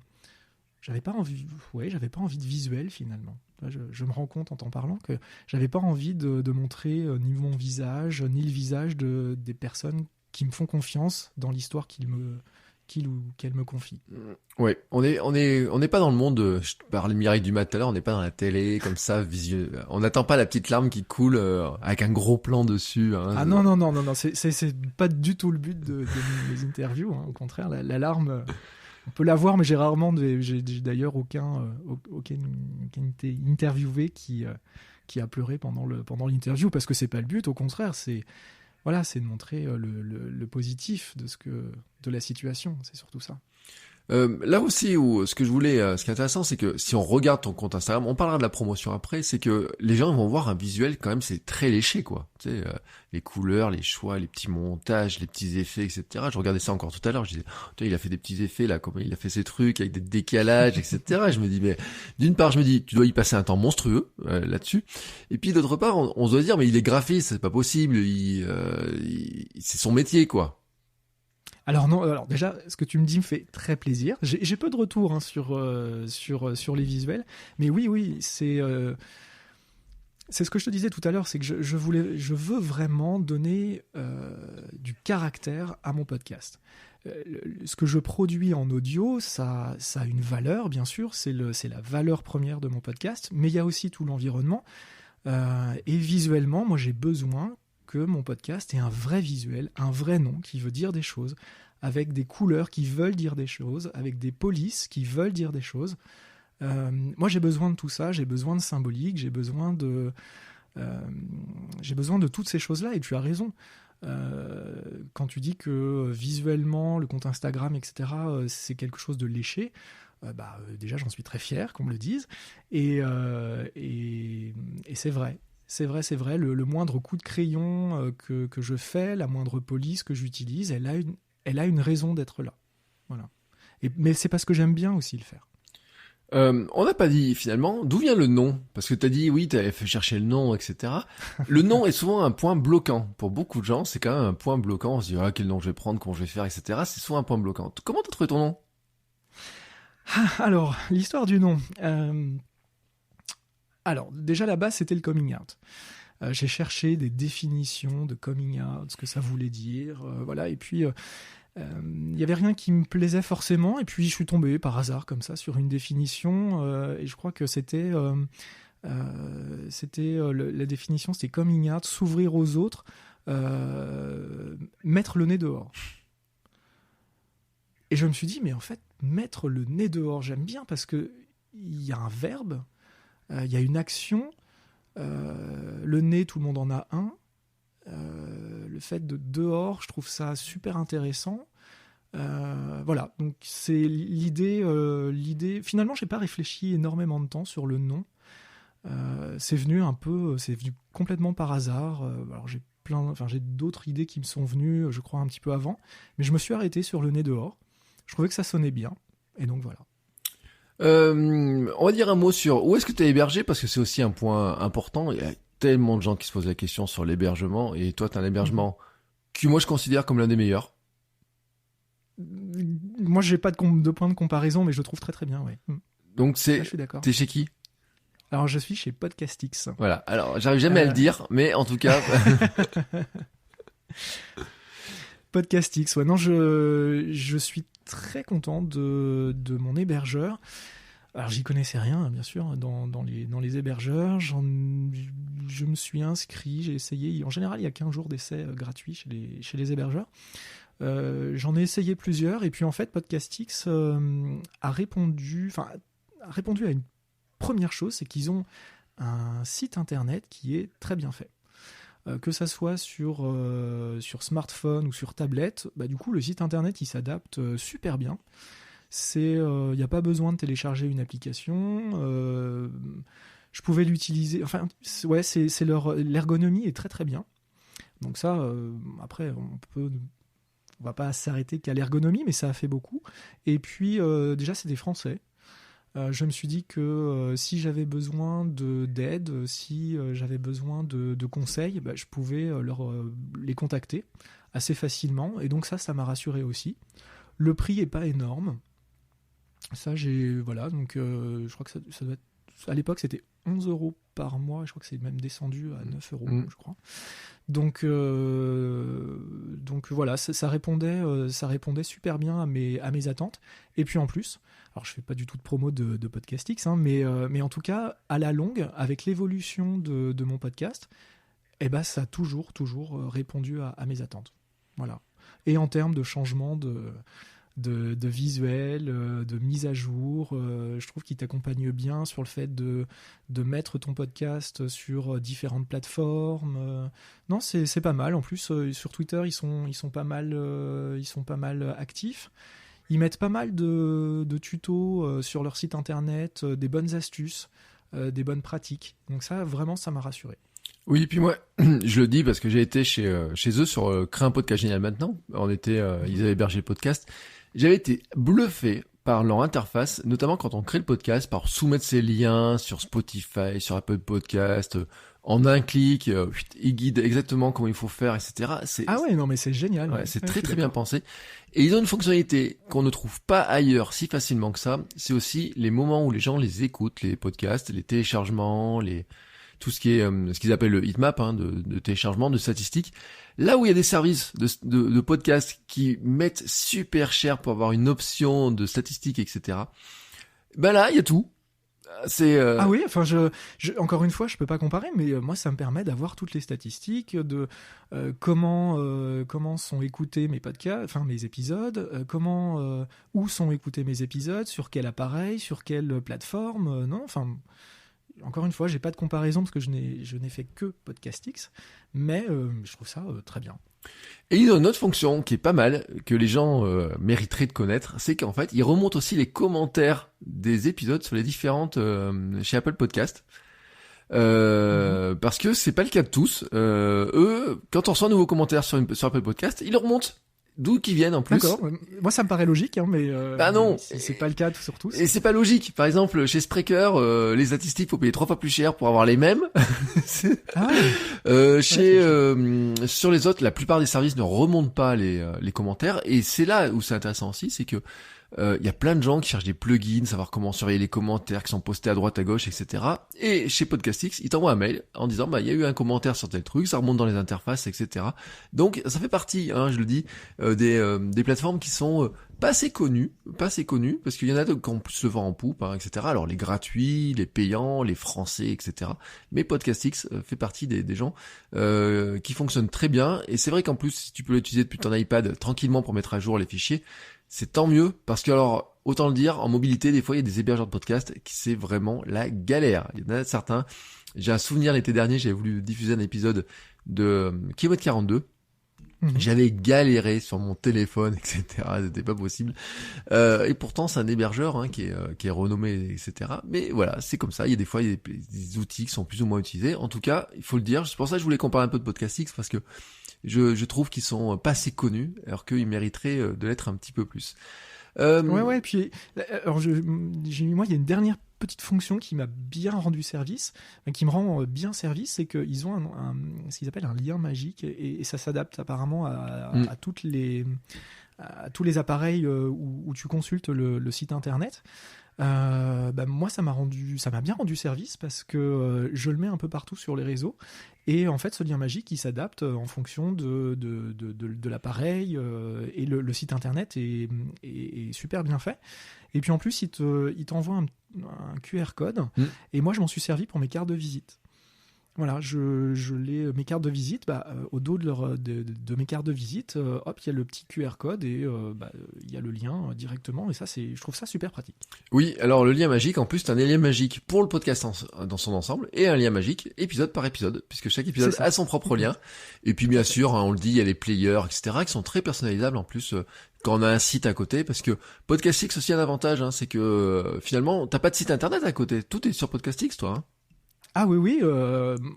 visuel finalement. Je me rends compte en t'en parlant que j'avais pas envie de montrer ni mon visage, ni le visage des personnes qui me font confiance dans l'histoire qu'il ou qu'elle me confie. Ouais, on n'est pas dans le monde, je parlais de Mireille Dumas tout à l'heure, on n'est pas dans la télé, comme ça, on n'attend pas la petite larme qui coule avec un gros plan dessus. Hein, non, c'est pas du tout le but de mes interviews, hein, au contraire, la larme, on peut la voir, mais j'ai d'ailleurs aucun été interviewé qui a pleuré pendant l'interview, parce que c'est pas le but, au contraire, c'est de montrer le positif de la situation, c'est surtout ça. Là aussi, ce qui est intéressant, c'est que si on regarde ton compte Instagram, on parlera de la promotion après, c'est que les gens vont voir un visuel quand même, c'est très léché, quoi. Tu sais, les couleurs, les choix, les petits montages, les petits effets, etc. Je regardais ça encore tout à l'heure, je disais, il a fait des petits effets là, comment il a fait ces trucs avec des décalages, etc. Je me dis, mais d'une part, tu dois y passer un temps monstrueux là-dessus, et puis d'autre part, on se doit dire, mais il est graphiste, c'est pas possible, c'est son métier, quoi. Alors déjà, ce que tu me dis me fait très plaisir. J'ai peu de retours hein, sur les visuels, mais oui, c'est ce que je te disais tout à l'heure, c'est que je veux vraiment donner du caractère à mon podcast. Ce que je produis en audio, ça a une valeur, bien sûr, c'est la valeur première de mon podcast, mais il y a aussi tout l'environnement. Et visuellement, moi j'ai besoin que mon podcast ait un vrai visuel, un vrai nom qui veut dire des choses, avec des couleurs qui veulent dire des choses, avec des polices qui veulent dire des choses. Moi j'ai besoin de tout ça, j'ai besoin de symbolique, j'ai besoin de toutes ces choses-là, et tu as raison. Quand tu dis que visuellement, le compte Instagram, etc., c'est quelque chose de léché, déjà j'en suis très fier qu'on me le dise, et c'est vrai. C'est vrai, le moindre coup de crayon que je fais, la moindre police que j'utilise, elle a une raison d'être là. Voilà. Mais c'est parce que j'aime bien aussi le faire. On n'a pas dit finalement d'où vient le nom, parce que t'as dit oui, t'avais fait chercher le nom, etc. Le nom est souvent un point bloquant pour beaucoup de gens. C'est quand même un point bloquant. On se dit quel nom je vais prendre, comment je vais faire, etc. C'est souvent un point bloquant. Comment t'as trouvé ton nom? Alors l'histoire du nom. Alors déjà là-bas c'était le coming out. J'ai cherché des définitions de coming out, ce que ça voulait dire, voilà. Et puis il y avait rien qui me plaisait forcément, et puis je suis tombé par hasard comme ça sur une définition, et je crois que c'était la définition, c'était coming out, s'ouvrir aux autres, mettre le nez dehors. Et je me suis dit, mais en fait, mettre le nez dehors, j'aime bien, parce que il y a un verbe, il y a une action. Le nez, tout le monde en a un. Le fait de dehors, je trouve ça super intéressant. Voilà, donc c'est l'idée. Finalement, j'ai pas réfléchi énormément de temps sur le nom. C'est venu complètement par hasard. Alors j'ai d'autres idées qui me sont venues, je crois un petit peu avant, mais je me suis arrêté sur le nez dehors. Je trouvais que ça sonnait bien, et donc voilà. On va dire un mot sur où est-ce que tu es hébergé, parce que c'est aussi un point important. Il y a tellement de gens qui se posent la question sur l'hébergement, et toi tu as un hébergement que moi je considère comme l'un des meilleurs. Moi j'ai pas de point de comparaison, mais je le trouve très très bien, ouais. Donc je suis d'accord. T'es chez qui? Alors, je suis chez Podcastix. Voilà. Alors, j'arrive jamais à le dire, mais en tout cas. Podcastix, ouais. Non, je suis très content de mon hébergeur. Alors, j'y connaissais rien, bien sûr, dans les hébergeurs. Je me suis inscrit, j'ai essayé. En général, il y a 15 jours d'essai gratuits chez les hébergeurs. J'en ai essayé plusieurs. Et puis, en fait, Podcastix a répondu à une première chose, c'est qu'ils ont un site internet qui est très bien fait. Que ça soit sur smartphone ou sur tablette, du coup, le site internet, il s'adapte super bien. Il n'y a pas besoin de télécharger une application. Je pouvais l'utiliser. Enfin, ouais, l'ergonomie est très très bien. Donc ça, après, on va pas s'arrêter qu'à l'ergonomie, mais ça a fait beaucoup. Et puis, déjà, c'est des Français. Je me suis dit que si j'avais besoin d'aide, si j'avais besoin de conseils, je pouvais les contacter assez facilement. Et donc ça m'a rassuré aussi. Le prix est pas énorme. Ça, voilà, donc je crois que ça doit être, à l'époque c'était 11 € par mois, je crois que c'est même descendu à 9 €, je crois. Donc voilà, ça répondait super bien à mes attentes. Et puis en plus, alors je fais pas du tout de promo de Podcastix, hein, mais en tout cas, à la longue, avec l'évolution de mon podcast, ça a toujours répondu à mes attentes. Voilà. Et en termes de changement de visuel, de mise à jour. Je trouve qu'il t'accompagne bien sur le fait de mettre ton podcast sur différentes plateformes. Non, c'est pas mal. En plus, sur Twitter, ils sont pas mal actifs. Ils mettent pas mal de tutos sur leur site internet, des bonnes astuces, des bonnes pratiques. Donc ça, vraiment, ça m'a rassuré. Oui, puis moi, je le dis parce que j'ai été chez eux sur Créer un podcast génial maintenant. Ils avaient hébergé le podcast. J'avais été bluffé par leur interface, notamment quand on crée le podcast, par soumettre ses liens sur Spotify, sur Apple Podcast, en un clic, ils guident exactement comment il faut faire, etc. Ah ouais, non mais c'est génial. Ouais, c'est très très bien pensé. Et ils ont une fonctionnalité qu'on ne trouve pas ailleurs si facilement que ça. C'est aussi les moments où les gens les écoutent, les podcasts, les téléchargements, tout ce qui est ce qu'ils appellent le heatmap, de téléchargement, de statistiques. Là où il y a des services de podcasts qui mettent super cher pour avoir une option de statistiques, etc. Là, il y a tout. Ah oui, enfin encore une fois, je peux pas comparer, mais moi ça me permet d'avoir toutes les statistiques de comment sont écoutés mes podcasts, enfin mes épisodes, où sont écoutés mes épisodes, sur quel appareil, sur quelle plateforme, non, enfin. Encore une fois, j'ai pas de comparaison parce que je n'ai fait que Podcastix, mais je trouve ça très bien. Et ils ont une autre fonction qui est pas mal, que les gens mériteraient de connaître, c'est qu'en fait, ils remontent aussi les commentaires des épisodes sur les différentes chez Apple Podcast. Parce que c'est pas le cas de tous. Eux, quand on reçoit un nouveau commentaire sur Apple Podcast, ils le remontent. D'où qu'ils viennent en plus. D'accord. Moi, ça me paraît logique, mais non. C'est pas le cas sur tous. Et c'est pas logique. Par exemple, chez Spreaker, les statistiques, faut payer 3 fois plus cher pour avoir les mêmes. Sur les autres, la plupart des services ne remontent pas les commentaires. Et c'est là où c'est intéressant aussi, c'est que y a plein de gens qui cherchent des plugins, savoir comment surveiller les commentaires qui sont postés à droite, à gauche, etc. Et chez Podcastix, ils t'envoient un mail en disant il y a eu un commentaire sur tel truc, ça remonte dans les interfaces, etc. Donc ça fait partie, je le dis, des plateformes qui sont pas assez connues, parce qu'il y en a qui ont plus le vent en poupe, etc. Alors les gratuits, les payants, les français, etc. Mais Podcastix fait partie des gens qui fonctionnent très bien. Et c'est vrai qu'en plus, si tu peux l'utiliser depuis ton iPad tranquillement pour mettre à jour les fichiers, c'est tant mieux, parce que alors, autant le dire, en mobilité, des fois, il y a des hébergeurs de podcasts qui c'est vraiment la galère. Il y en a certains. J'ai un souvenir l'été dernier, j'avais voulu diffuser un épisode de Kilomètre 42. J'avais galéré sur mon téléphone, etc. C'était pas possible. Et pourtant, c'est un hébergeur qui est renommé, etc. Mais voilà, c'est comme ça. Il y a des fois, il y a des outils qui sont plus ou moins utilisés. En tout cas, il faut le dire. C'est pour ça que je voulais comparer un peu de Podcastix, parce que je trouve qu'ils sont pas assez connus, alors qu'ils mériteraient de l'être un petit peu plus. Ouais. Puis, alors moi, il y a une dernière petite fonction qui m'a bien rendu service, qui me rend bien service, c'est qu'ils ont ce qu'ils appellent un lien magique, et ça s'adapte apparemment à toutes les à tous les appareils où tu consultes le site internet. Moi ça m'a bien rendu service parce que je le mets un peu partout sur les réseaux et en fait ce lien magique il s'adapte en fonction de l'appareil et le site internet est super bien fait et puis en plus il t'envoie un QR code et moi je m'en suis servi pour mes cartes de visite. Voilà, mes cartes de visite, au dos de mes cartes de visite, hop, il y a le petit QR code et il y a le lien directement. Et ça, je trouve ça super pratique. Oui, alors le lien magique, en plus, c'est un lien magique pour le podcast dans son ensemble et un lien magique épisode par épisode, puisque chaque épisode a son propre lien. Et puis bien sûr, on le dit, il y a les players, etc., qui sont très personnalisables en plus quand on a un site à côté, parce que Podcastix aussi a un avantage, c'est que finalement, t'as pas de site internet à côté, tout est sur Podcastix, toi. Ah oui,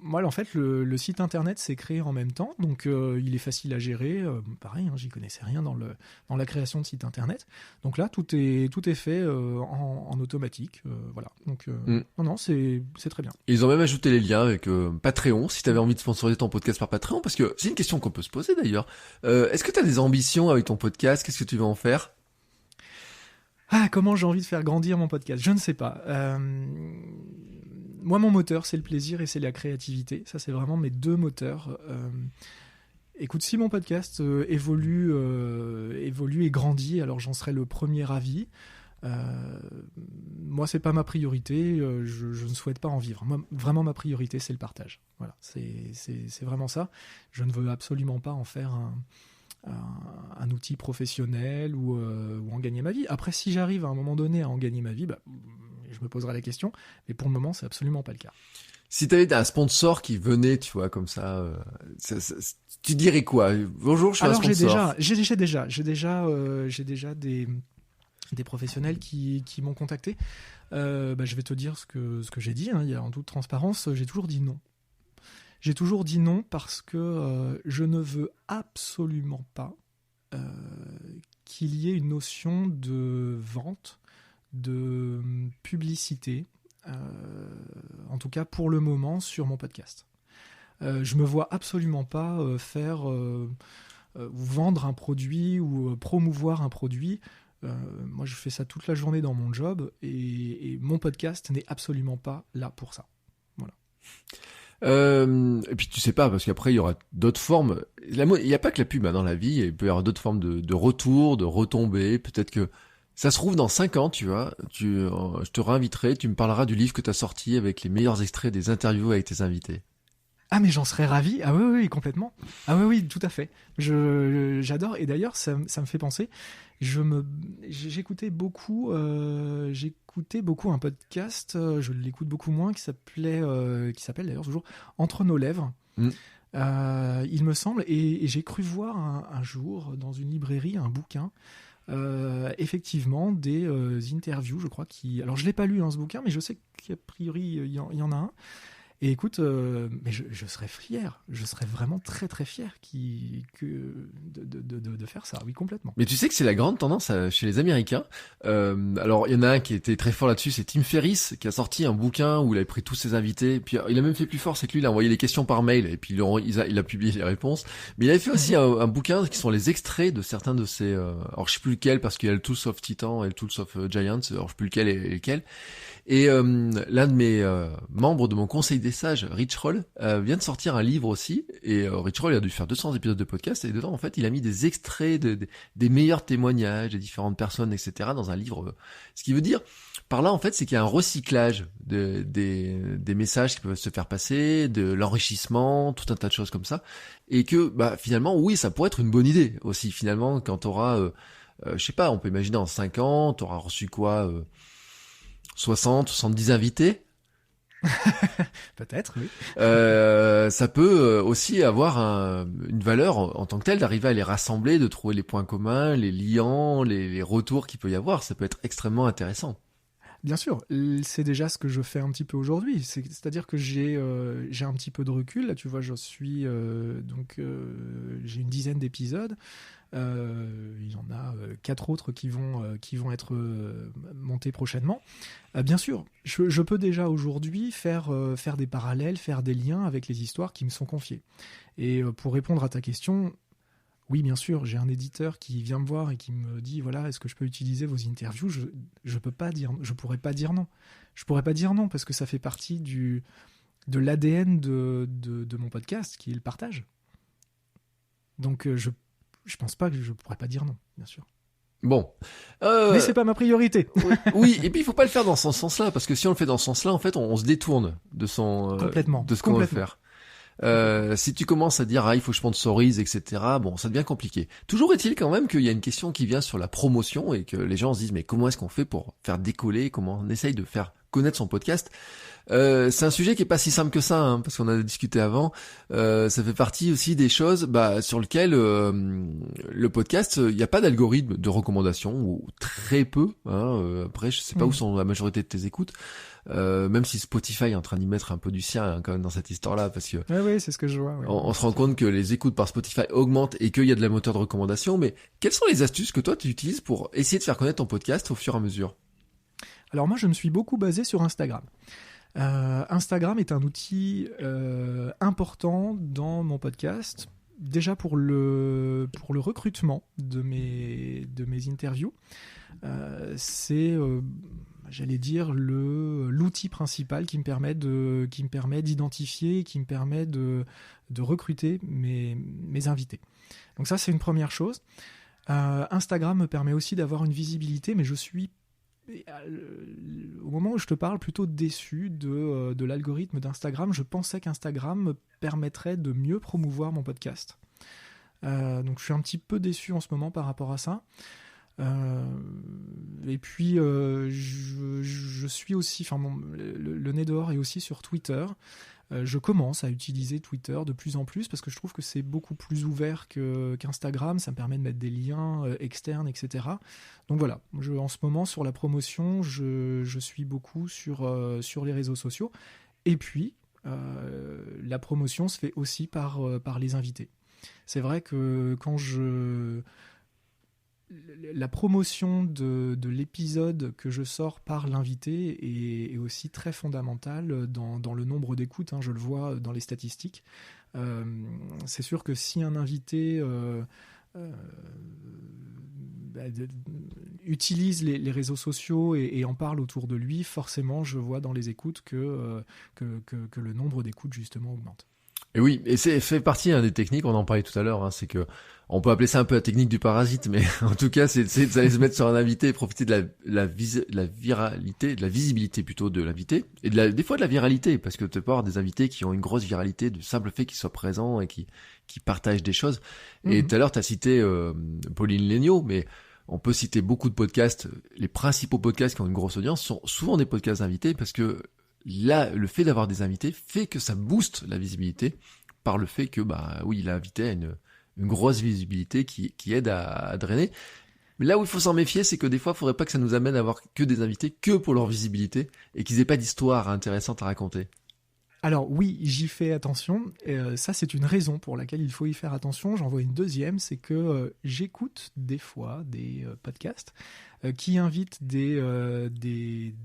moi en fait le site internet s'est créé en même temps, donc il est facile à gérer. Pareil, j'y connaissais rien dans la création de site internet, donc là tout est fait en automatique, voilà. Donc non, c'est très bien. Ils ont même ajouté les liens avec Patreon, si t'avais envie de sponsoriser ton podcast par Patreon, parce que c'est une question qu'on peut se poser d'ailleurs. Est-ce que t'as des ambitions avec ton podcast? Qu'est-ce que tu veux en faire? Comment j'ai envie de faire grandir mon podcast? Je ne sais pas. Moi, mon moteur, c'est le plaisir et c'est la créativité. Ça, c'est vraiment mes deux moteurs. Écoute, si mon podcast évolue et grandit, alors j'en serai le premier ravi. Moi, c'est pas ma priorité. Je ne souhaite pas en vivre. Moi, vraiment, ma priorité, c'est le partage. Voilà, c'est vraiment ça. Je ne veux absolument pas en faire un outil professionnel ou en gagner ma vie. Après, si j'arrive à un moment donné à en gagner ma vie, je me poserai la question, mais pour le moment, c'est absolument pas le cas. Si t'avais un sponsor qui venait, tu vois, comme ça, tu dirais quoi? Bonjour, je suis un sponsor. Alors j'ai déjà des professionnels qui m'ont contacté. Je vais te dire ce que j'ai dit, il y a en toute transparence, j'ai toujours dit non. J'ai toujours dit non parce que je ne veux absolument pas qu'il y ait une notion de vente, de publicité, en tout cas pour le moment sur mon podcast. Je me vois absolument pas vendre un produit ou promouvoir un produit. Moi, je fais ça toute la journée dans mon job et mon podcast n'est absolument pas là pour ça. Voilà. Et puis tu sais pas, parce qu'après il y aura d'autres formes. Il n'y a pas que la pub dans la vie, il peut y avoir d'autres formes de retour, de retombées. Peut-être que ça se trouve dans 5 ans, tu vois, je te réinviterai, tu me parleras du livre que tu as sorti avec les meilleurs extraits des interviews avec tes invités. Ah mais j'en serais ravi. Ah oui, complètement. Ah oui, tout à fait. J'adore. Et d'ailleurs, ça me fait penser. J'écoutais beaucoup un podcast. Je l'écoute beaucoup moins, qui s'appelle d'ailleurs toujours Entre nos lèvres. Il me semble. Et j'ai cru voir un jour dans une librairie un bouquin. Effectivement, des interviews, je crois. Alors je l'ai pas lu ce bouquin, mais je sais qu'a priori il y en a un. Et écoute, mais je serais fier, je serais vraiment très très fier de faire ça, oui, complètement. Mais tu sais que c'est la grande tendance chez les Américains. Alors il y en a un qui était très fort là-dessus, c'est Tim Ferriss qui a sorti un bouquin où il a pris tous ses invités. Puis il a même fait plus fort, c'est que lui il a envoyé les questions par mail et puis il a publié les réponses. Mais il avait fait aussi un bouquin qui sont les extraits de certains de ses. Alors je sais plus lequel parce qu'il y a le Tools of Titan et le Tools of Giants. Alors je sais plus lequel et lequel. Et l'un de mes membres de mon conseil des sages, Rich Roll, vient de sortir un livre aussi. Et Rich Roll, il a dû faire 200 épisodes de podcast. Et dedans, en fait, il a mis des extraits des meilleurs témoignages des différentes personnes, etc. dans un livre. Ce qui veut dire, par là, en fait, c'est qu'il y a un recyclage des messages qui peuvent se faire passer, de l'enrichissement, tout un tas de choses comme ça. Et que, finalement, oui, ça pourrait être une bonne idée aussi. Finalement, quand t'auras, je sais pas, on peut imaginer en 5 ans, t'auras reçu quoi 60, 70 invités. Peut-être, oui. Ça peut aussi avoir une valeur en tant que telle, d'arriver à les rassembler, de trouver les points communs, les liants, les retours qu'il peut y avoir. Ça peut être extrêmement intéressant. Bien sûr, c'est déjà ce que je fais un petit peu aujourd'hui. C'est-à-dire que j'ai un petit peu de recul. Là, tu vois, j'ai une dizaine d'épisodes. Il y en a 4 autres qui vont être montés prochainement. Bien sûr, je peux déjà aujourd'hui faire des parallèles, faire des liens avec les histoires qui me sont confiées. Et pour répondre à ta question, Oui, bien sûr, j'ai un éditeur qui vient me voir et qui me dit, voilà, est-ce que je peux utiliser vos interviews ? Je peux pas dire, je pourrais pas dire non. Je pourrais pas dire non parce que ça fait partie de l'ADN de mon podcast, qui est le partage. Donc je pense pas que je pourrais pas dire non, bien sûr. Bon. Mais c'est pas ma priorité. Oui, et puis il faut pas le faire dans ce sens-là, parce que si on le fait dans ce sens-là, en fait, on se détourne de Complètement. de ce qu'on veut faire. Si tu commences à dire il faut que je sponsorise, etc. Bon, ça devient compliqué. Toujours est-il quand même qu'il y a une question qui vient sur la promotion et que les gens se disent mais comment est-ce qu'on fait pour faire décoller, comment on essaye de faire connaître son podcast. C'est un sujet qui est pas si simple que ça, hein, parce qu'on a discuté avant. Ça fait partie aussi des choses sur lesquelles le podcast, il n'y a pas d'algorithme de recommandation ou très peu. Hein, après, je sais pas où sont la majorité de tes écoutes. Même si Spotify est en train d'y mettre un peu du sien quand même dans cette histoire-là, parce que oui, c'est ce que je vois. Ouais. On se rend compte que les écoutes par Spotify augmentent et qu'il y a de la moteur de recommandation. Mais quelles sont les astuces que toi tu utilises pour essayer de faire connaître ton podcast au fur et à mesure ? Alors moi, je me suis beaucoup basé sur Instagram. Instagram est un outil important dans mon podcast. Déjà pour le recrutement de mes interviews. C'est j'allais dire l'outil principal qui me permet d'identifier, qui me permet de recruter mes invités. Donc ça, c'est une première chose. Instagram me permet aussi d'avoir une visibilité, mais je suis au moment où je te parle plutôt déçu de l'algorithme d'Instagram. Je pensais qu'Instagram me permettrait de mieux promouvoir mon podcast. Donc je suis un petit peu déçu en ce moment par rapport à ça. Et puis je suis aussi, le nez dehors est aussi sur Twitter. Je commence à utiliser Twitter de plus en plus parce que je trouve que c'est beaucoup plus ouvert qu'Instagram. Ça me permet de mettre des liens externes, etc. Donc voilà, en ce moment sur la promotion, je suis beaucoup sur les réseaux sociaux. Et puis la promotion se fait aussi par les invités. C'est vrai que la promotion de l'épisode que je sors par l'invité est aussi très fondamentale dans le nombre d'écoutes, hein, je le vois dans les statistiques. C'est sûr que si un invité utilise les réseaux sociaux et en parle autour de lui, forcément je vois dans les écoutes que le nombre d'écoutes justement augmente. Et oui, et c'est fait partie des techniques, on en parlait tout à l'heure, hein, c'est que on peut appeler ça un peu la technique du parasite, mais en tout cas c'est d'aller se mettre sur un invité et profiter de la viralité, de la visibilité plutôt de l'invité, et des fois de la viralité, parce que tu peux avoir des invités qui ont une grosse viralité du simple fait qu'ils soient présents et qui partagent des choses. Et tout à l'heure tu as cité Pauline Léniaud, mais on peut citer beaucoup de podcasts. Les principaux podcasts qui ont une grosse audience sont souvent des podcasts invités parce que là, le fait d'avoir des invités fait que ça booste la visibilité par le fait que, l'invité a une grosse visibilité qui aide à drainer. Mais là où il faut s'en méfier, c'est que des fois, il faudrait pas que ça nous amène à avoir que des invités que pour leur visibilité et qu'ils aient pas d'histoire intéressante à raconter. Alors oui, j'y fais attention. Ça, c'est une raison pour laquelle il faut y faire attention. J'en vois une deuxième, c'est que j'écoute des fois des podcasts qui invitent des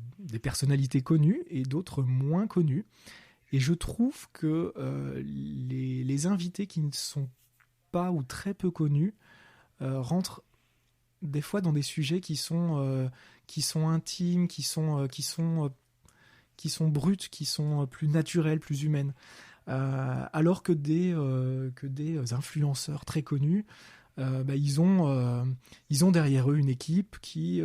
personnalités connues et d'autres moins connues. Et je trouve que les invités qui ne sont pas ou très peu connus rentrent des fois dans des sujets qui sont intimes, qui sont brutes, qui sont plus naturelles, plus humaines. Alors que des influenceurs très connus, ils ont derrière eux une équipe qui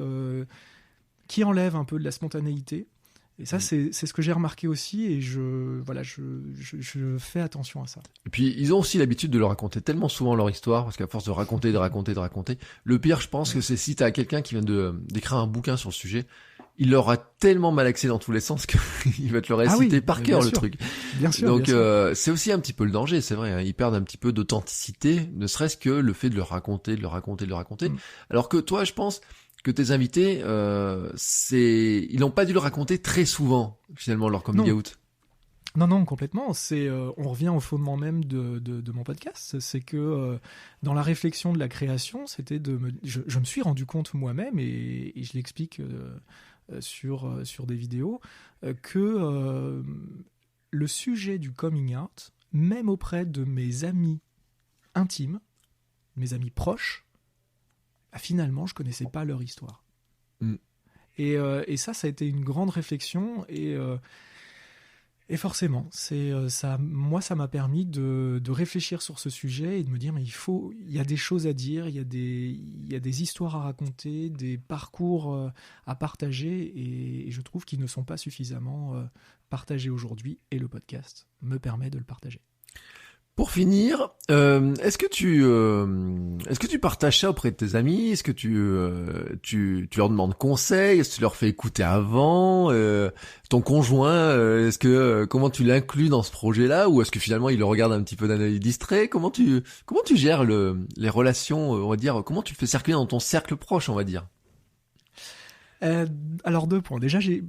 enlève un peu de la spontanéité. Et ça, c'est ce que j'ai remarqué aussi, et je fais attention à ça. Et puis, ils ont aussi l'habitude de leur raconter tellement souvent leur histoire, parce qu'à force de raconter, le pire, je pense que c'est si t'as quelqu'un qui vient d'écrire un bouquin sur le sujet, il l'aura tellement mal axé dans tous les sens qu'il va te le réciter par cœur, le truc. Bien sûr. Donc, c'est aussi un petit peu le danger, c'est vrai, hein. Ils perdent un petit peu d'authenticité, ne serait-ce que le fait de le raconter. Alors que toi, je pense que tes invités, ils n'ont pas dû le raconter très souvent, finalement, leur coming out. Non, complètement. On revient au fondement même de mon podcast. C'est que dans la réflexion de la création, c'était je me suis rendu compte moi-même, et je l'explique sur des vidéos, que le sujet du coming out, même auprès de mes amis intimes, mes amis proches, finalement, je connaissais pas leur histoire. Et ça a été une grande réflexion et forcément, moi, ça m'a permis de réfléchir sur ce sujet et de me dire, mais il y a des choses à dire, il y a des histoires à raconter, des parcours à partager, et je trouve qu'ils ne sont pas suffisamment partagés aujourd'hui, et le podcast me permet de le partager. Pour finir, est-ce que tu partages ça auprès de tes amis? Est-ce que tu leur demandes conseil? Est-ce que tu leur fais écouter avant? Ton conjoint, comment tu l'inclus dans ce projet-là? Ou est-ce que finalement il le regarde un petit peu d'un œil distrait? Comment tu gères les relations, on va dire, comment tu le fais circuler dans ton cercle proche, on va dire? Alors 2 points. Déjà, j'ai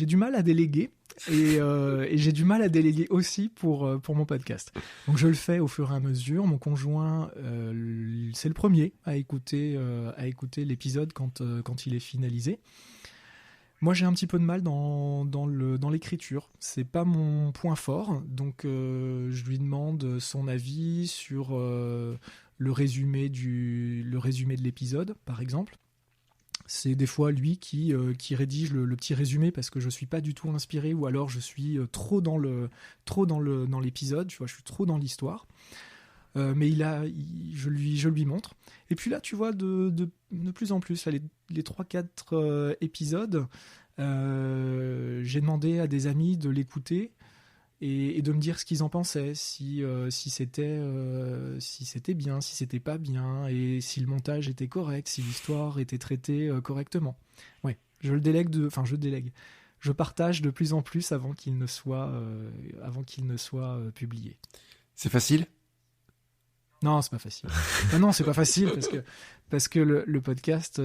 du mal à déléguer et j'ai du mal à déléguer aussi pour mon podcast. Donc je le fais au fur et à mesure. Mon conjoint, c'est le premier à écouter l'épisode quand il est finalisé. Moi, j'ai un petit peu de mal dans l'écriture. C'est pas mon point fort, donc je lui demande son avis sur le résumé de l'épisode, par exemple. C'est des fois lui qui rédige le petit résumé parce que je suis pas du tout inspiré, ou alors je suis trop dans l'épisode, tu vois, je suis trop dans l'histoire. Mais je lui montre. Et puis là, tu vois, de plus en plus, là, les 3-4 épisodes, j'ai demandé à des amis de l'écouter et de me dire ce qu'ils en pensaient, si c'était bien, si c'était pas bien, et si le montage était correct, si l'histoire était traitée correctement. Ouais, je délègue. Je partage de plus en plus avant qu'il ne soit publié. C'est facile? Non, c'est pas facile. Non, c'est pas facile parce que le podcast,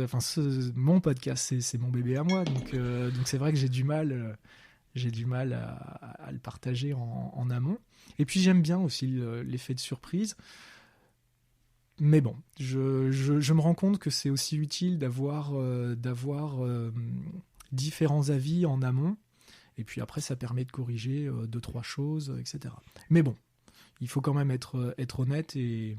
mon podcast, c'est mon bébé à moi, donc c'est vrai que j'ai du mal à le partager en amont. Et puis j'aime bien aussi l'effet de surprise. Mais bon, je me rends compte que c'est aussi utile d'avoir différents avis en amont. Et puis après, ça permet de corriger 2-3 choses, etc. Mais bon, il faut quand même être honnête, et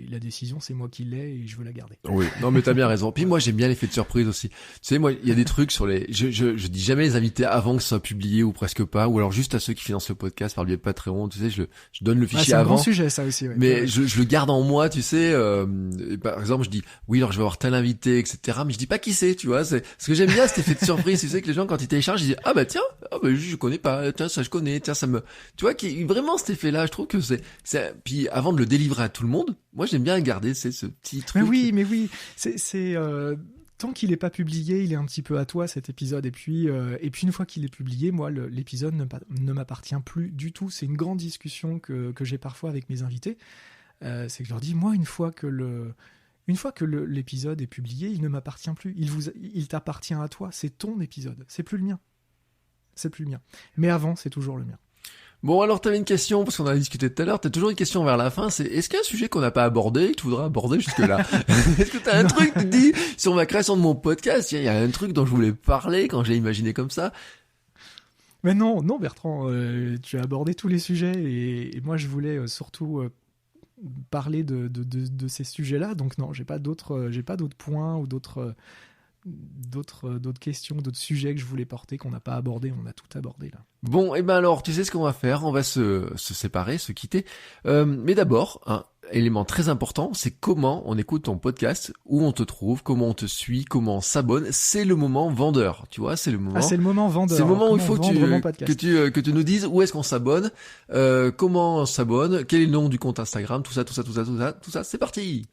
la décision, c'est moi qui l'ai et je veux la garder. Oui, non mais t'as bien raison. Puis moi j'aime bien l'effet de surprise aussi. Tu sais, moi il y a des trucs sur je dis jamais les invités avant que ça soit publié, ou presque pas, ou alors juste à ceux qui financent le podcast par le biais de Patreon. Tu sais, je donne le fichier avant. C'est un grand sujet, ça aussi. Ouais. Mais je le garde en moi, tu sais. Par exemple, je dis oui, alors je vais avoir tel invité, etc. Mais je dis pas qui c'est, tu vois. C'est ce que j'aime bien, cet effet de surprise. Tu sais que les gens quand ils téléchargent, ils disent ah bah tiens, je connais pas, tiens ça je connais, tiens ça me, tu vois, qui vraiment cet effet-là. Je trouve que c'est. Puis avant de le délivrer à tout le monde, moi j'aime bien garder ce petit truc. Mais oui, c'est tant qu'il n'est pas publié, il est un petit peu à toi, cet épisode. Et puis une fois qu'il est publié, moi, l'épisode ne m'appartient plus du tout. C'est une grande discussion que j'ai parfois avec mes invités. C'est que je leur dis, moi, une fois que l'épisode est publié, il ne m'appartient plus. Il t'appartient à toi. C'est ton épisode. C'est plus le mien. Mais avant, c'est toujours le mien. Bon, alors t'avais une question, parce qu'on a discuté tout à l'heure, t'as toujours une question vers la fin, c'est est-ce qu'il y a un sujet qu'on n'a pas abordé et que tu voudrais aborder jusque-là? Est-ce que t'as un truc, tu te dis, sur ma création de mon podcast, il y a un truc dont je voulais parler quand j'ai imaginé comme ça? Mais non Bertrand, tu as abordé tous les sujets, et moi je voulais surtout parler de ces sujets-là, donc non, j'ai pas d'autres points ou d'autres questions, d'autres sujets que je voulais porter qu'on n'a pas abordé. On a tout abordé là. Bon, et ben alors, tu sais ce qu'on va faire, on va se séparer, se quitter. Mais d'abord, un élément très important, c'est comment on écoute ton podcast, où on te trouve, comment on te suit, comment on s'abonne. C'est le moment vendeur, tu vois, c'est le moment. Ah, c'est le moment vendeur. C'est le moment où il faut que tu nous dises où est-ce qu'on s'abonne, comment on s'abonne, quel est le nom du compte Instagram, tout ça, c'est parti.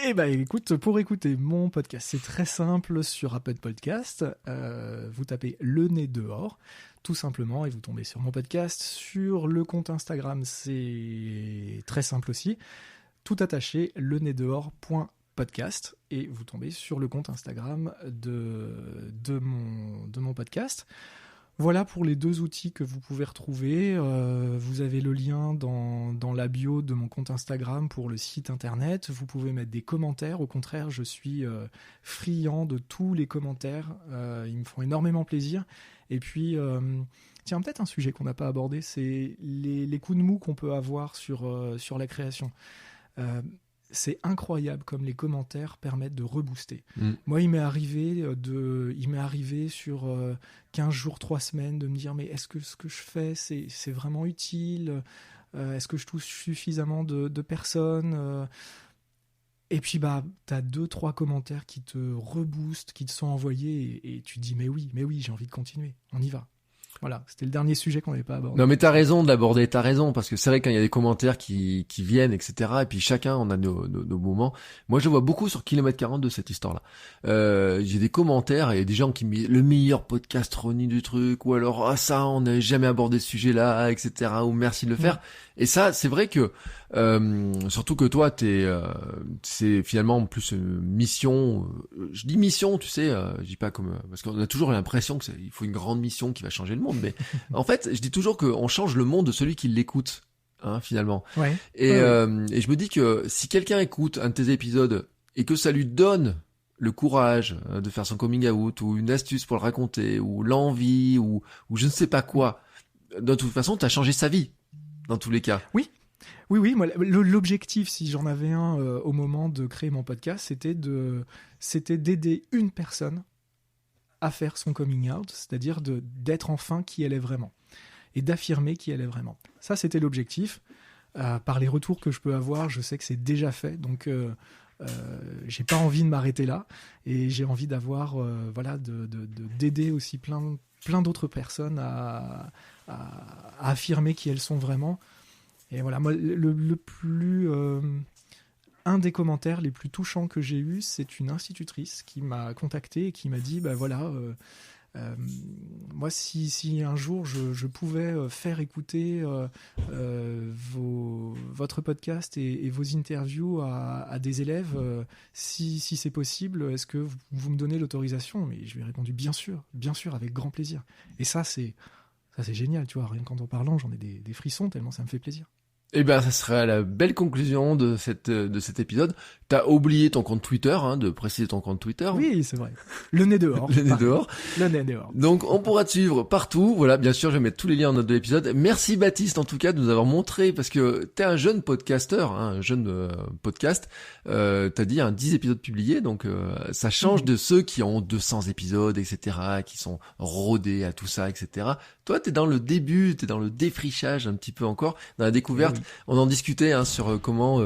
Eh ben écoute, pour écouter mon podcast, c'est très simple. Sur Apple Podcast, vous tapez Le Nez Dehors, tout simplement, et vous tombez sur mon podcast. Sur le compte Instagram, c'est très simple aussi, tout attaché, lenez-dehors.podcast, et vous tombez sur le compte Instagram de mon podcast. Voilà pour les 2 outils que vous pouvez retrouver. Vous avez le lien dans la bio de mon compte Instagram pour le site internet. Vous pouvez mettre des commentaires. Au contraire, je suis friand de tous les commentaires. Ils me font énormément plaisir. Et puis, tiens, peut-être un sujet qu'on n'a pas abordé, c'est les coups de mou qu'on peut avoir sur la création. c'est incroyable comme les commentaires permettent de rebooster. Mm. Moi, il m'est arrivé sur 15 jours, 3 semaines de me dire mais est-ce que ce que je fais c'est vraiment utile, est-ce que je touche suffisamment de personnes, et puis t'as 2-3 commentaires qui te reboostent, qui te sont envoyés et tu te dis mais oui, j'ai envie de continuer, on y va. Voilà, c'était le dernier sujet qu'on n'avait pas abordé. Non mais t'as raison de l'aborder, t'as raison, parce que c'est vrai quand il y a des commentaires qui viennent, etc. Et puis chacun on a nos moments. Moi je vois beaucoup sur Kilomètre 42 cette histoire-là. J'ai des commentaires et des gens qui me disent le meilleur podcast Ronnie du truc, ou alors ah ça on n'avait jamais abordé ce sujet-là, etc. Ou merci de le faire. Et ça c'est vrai que surtout que toi c'est finalement plus mission. Je dis mission, tu sais, je dis pas comme parce qu'on a toujours l'impression que il faut une grande mission qui va changer le monde, mais en fait je dis toujours qu'on change le monde de celui qui l'écoute, hein, finalement. Ouais. Et je me dis que si quelqu'un écoute un de tes épisodes et que ça lui donne le courage de faire son coming out ou une astuce pour le raconter ou l'envie ou je ne sais pas quoi, de toute façon t'as changé sa vie dans tous les cas. Oui, moi, l'objectif, si j'en avais un au moment de créer mon podcast, c'était d'aider une personne à faire son coming out, c'est-à-dire d'être enfin qui elle est vraiment, et d'affirmer qui elle est vraiment. Ça, c'était l'objectif. Par les retours que je peux avoir, je sais que c'est déjà fait, donc j'ai pas envie de m'arrêter là, et j'ai envie d'avoir, d'aider aussi plein d'autres personnes à affirmer qui elles sont vraiment. Et voilà, moi, un des commentaires les plus touchants que j'ai eu, c'est une institutrice qui m'a contacté et qui m'a dit, moi, si un jour je pouvais faire écouter votre podcast et vos interviews à des élèves, si c'est possible, est-ce que vous me donnez l'autorisation ? Mais je lui ai répondu, bien sûr, avec grand plaisir. Et ça, c'est génial, tu vois, rien qu'en parlant, j'en ai des frissons tellement ça me fait plaisir. Eh ben, ça serait la belle conclusion de cet épisode. T'as oublié ton compte Twitter, hein, de préciser ton compte Twitter. Oui, c'est vrai. Le nez dehors. Le nez dehors. Le nez dehors. Donc, on pourra te suivre partout. Voilà, bien sûr, je vais mettre tous les liens en note de l'épisode. Merci Baptiste, en tout cas, de nous avoir montré, parce que t'es un jeune podcasteur, hein, un jeune podcast. T'as dit 10 épisodes publiés, donc ça change de ceux qui ont 200 épisodes, etc., qui sont rodés à tout ça, etc. Toi, t'es dans le début, t'es dans le défrichage un petit peu encore, dans la découverte. Oui. On en discutait sur comment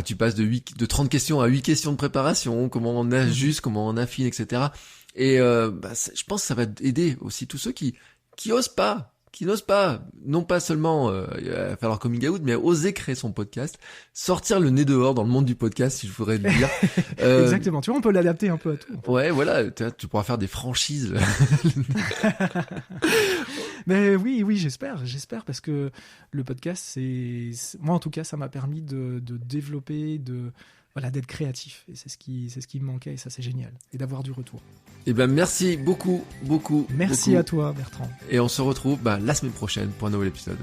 tu passes de 30 questions à 8 questions de préparation, comment on ajuste, comment on affine, etc. Et je pense que ça va aider aussi tous ceux qui osent pas, non pas seulement faire leur coming out, mais oser créer son podcast, sortir le nez dehors dans le monde du podcast, si je voudrais le dire. Exactement, tu vois, on peut l'adapter un peu à tout. Ouais, voilà, tu pourras faire des franchises. Mais oui, j'espère, parce que le podcast, moi en tout cas, ça m'a permis de développer, d'être créatif. Et c'est ce qui me manquait, et ça c'est génial. Et d'avoir du retour. Eh ben merci beaucoup. Merci à toi, Bertrand. Et on se retrouve la semaine prochaine pour un nouvel épisode.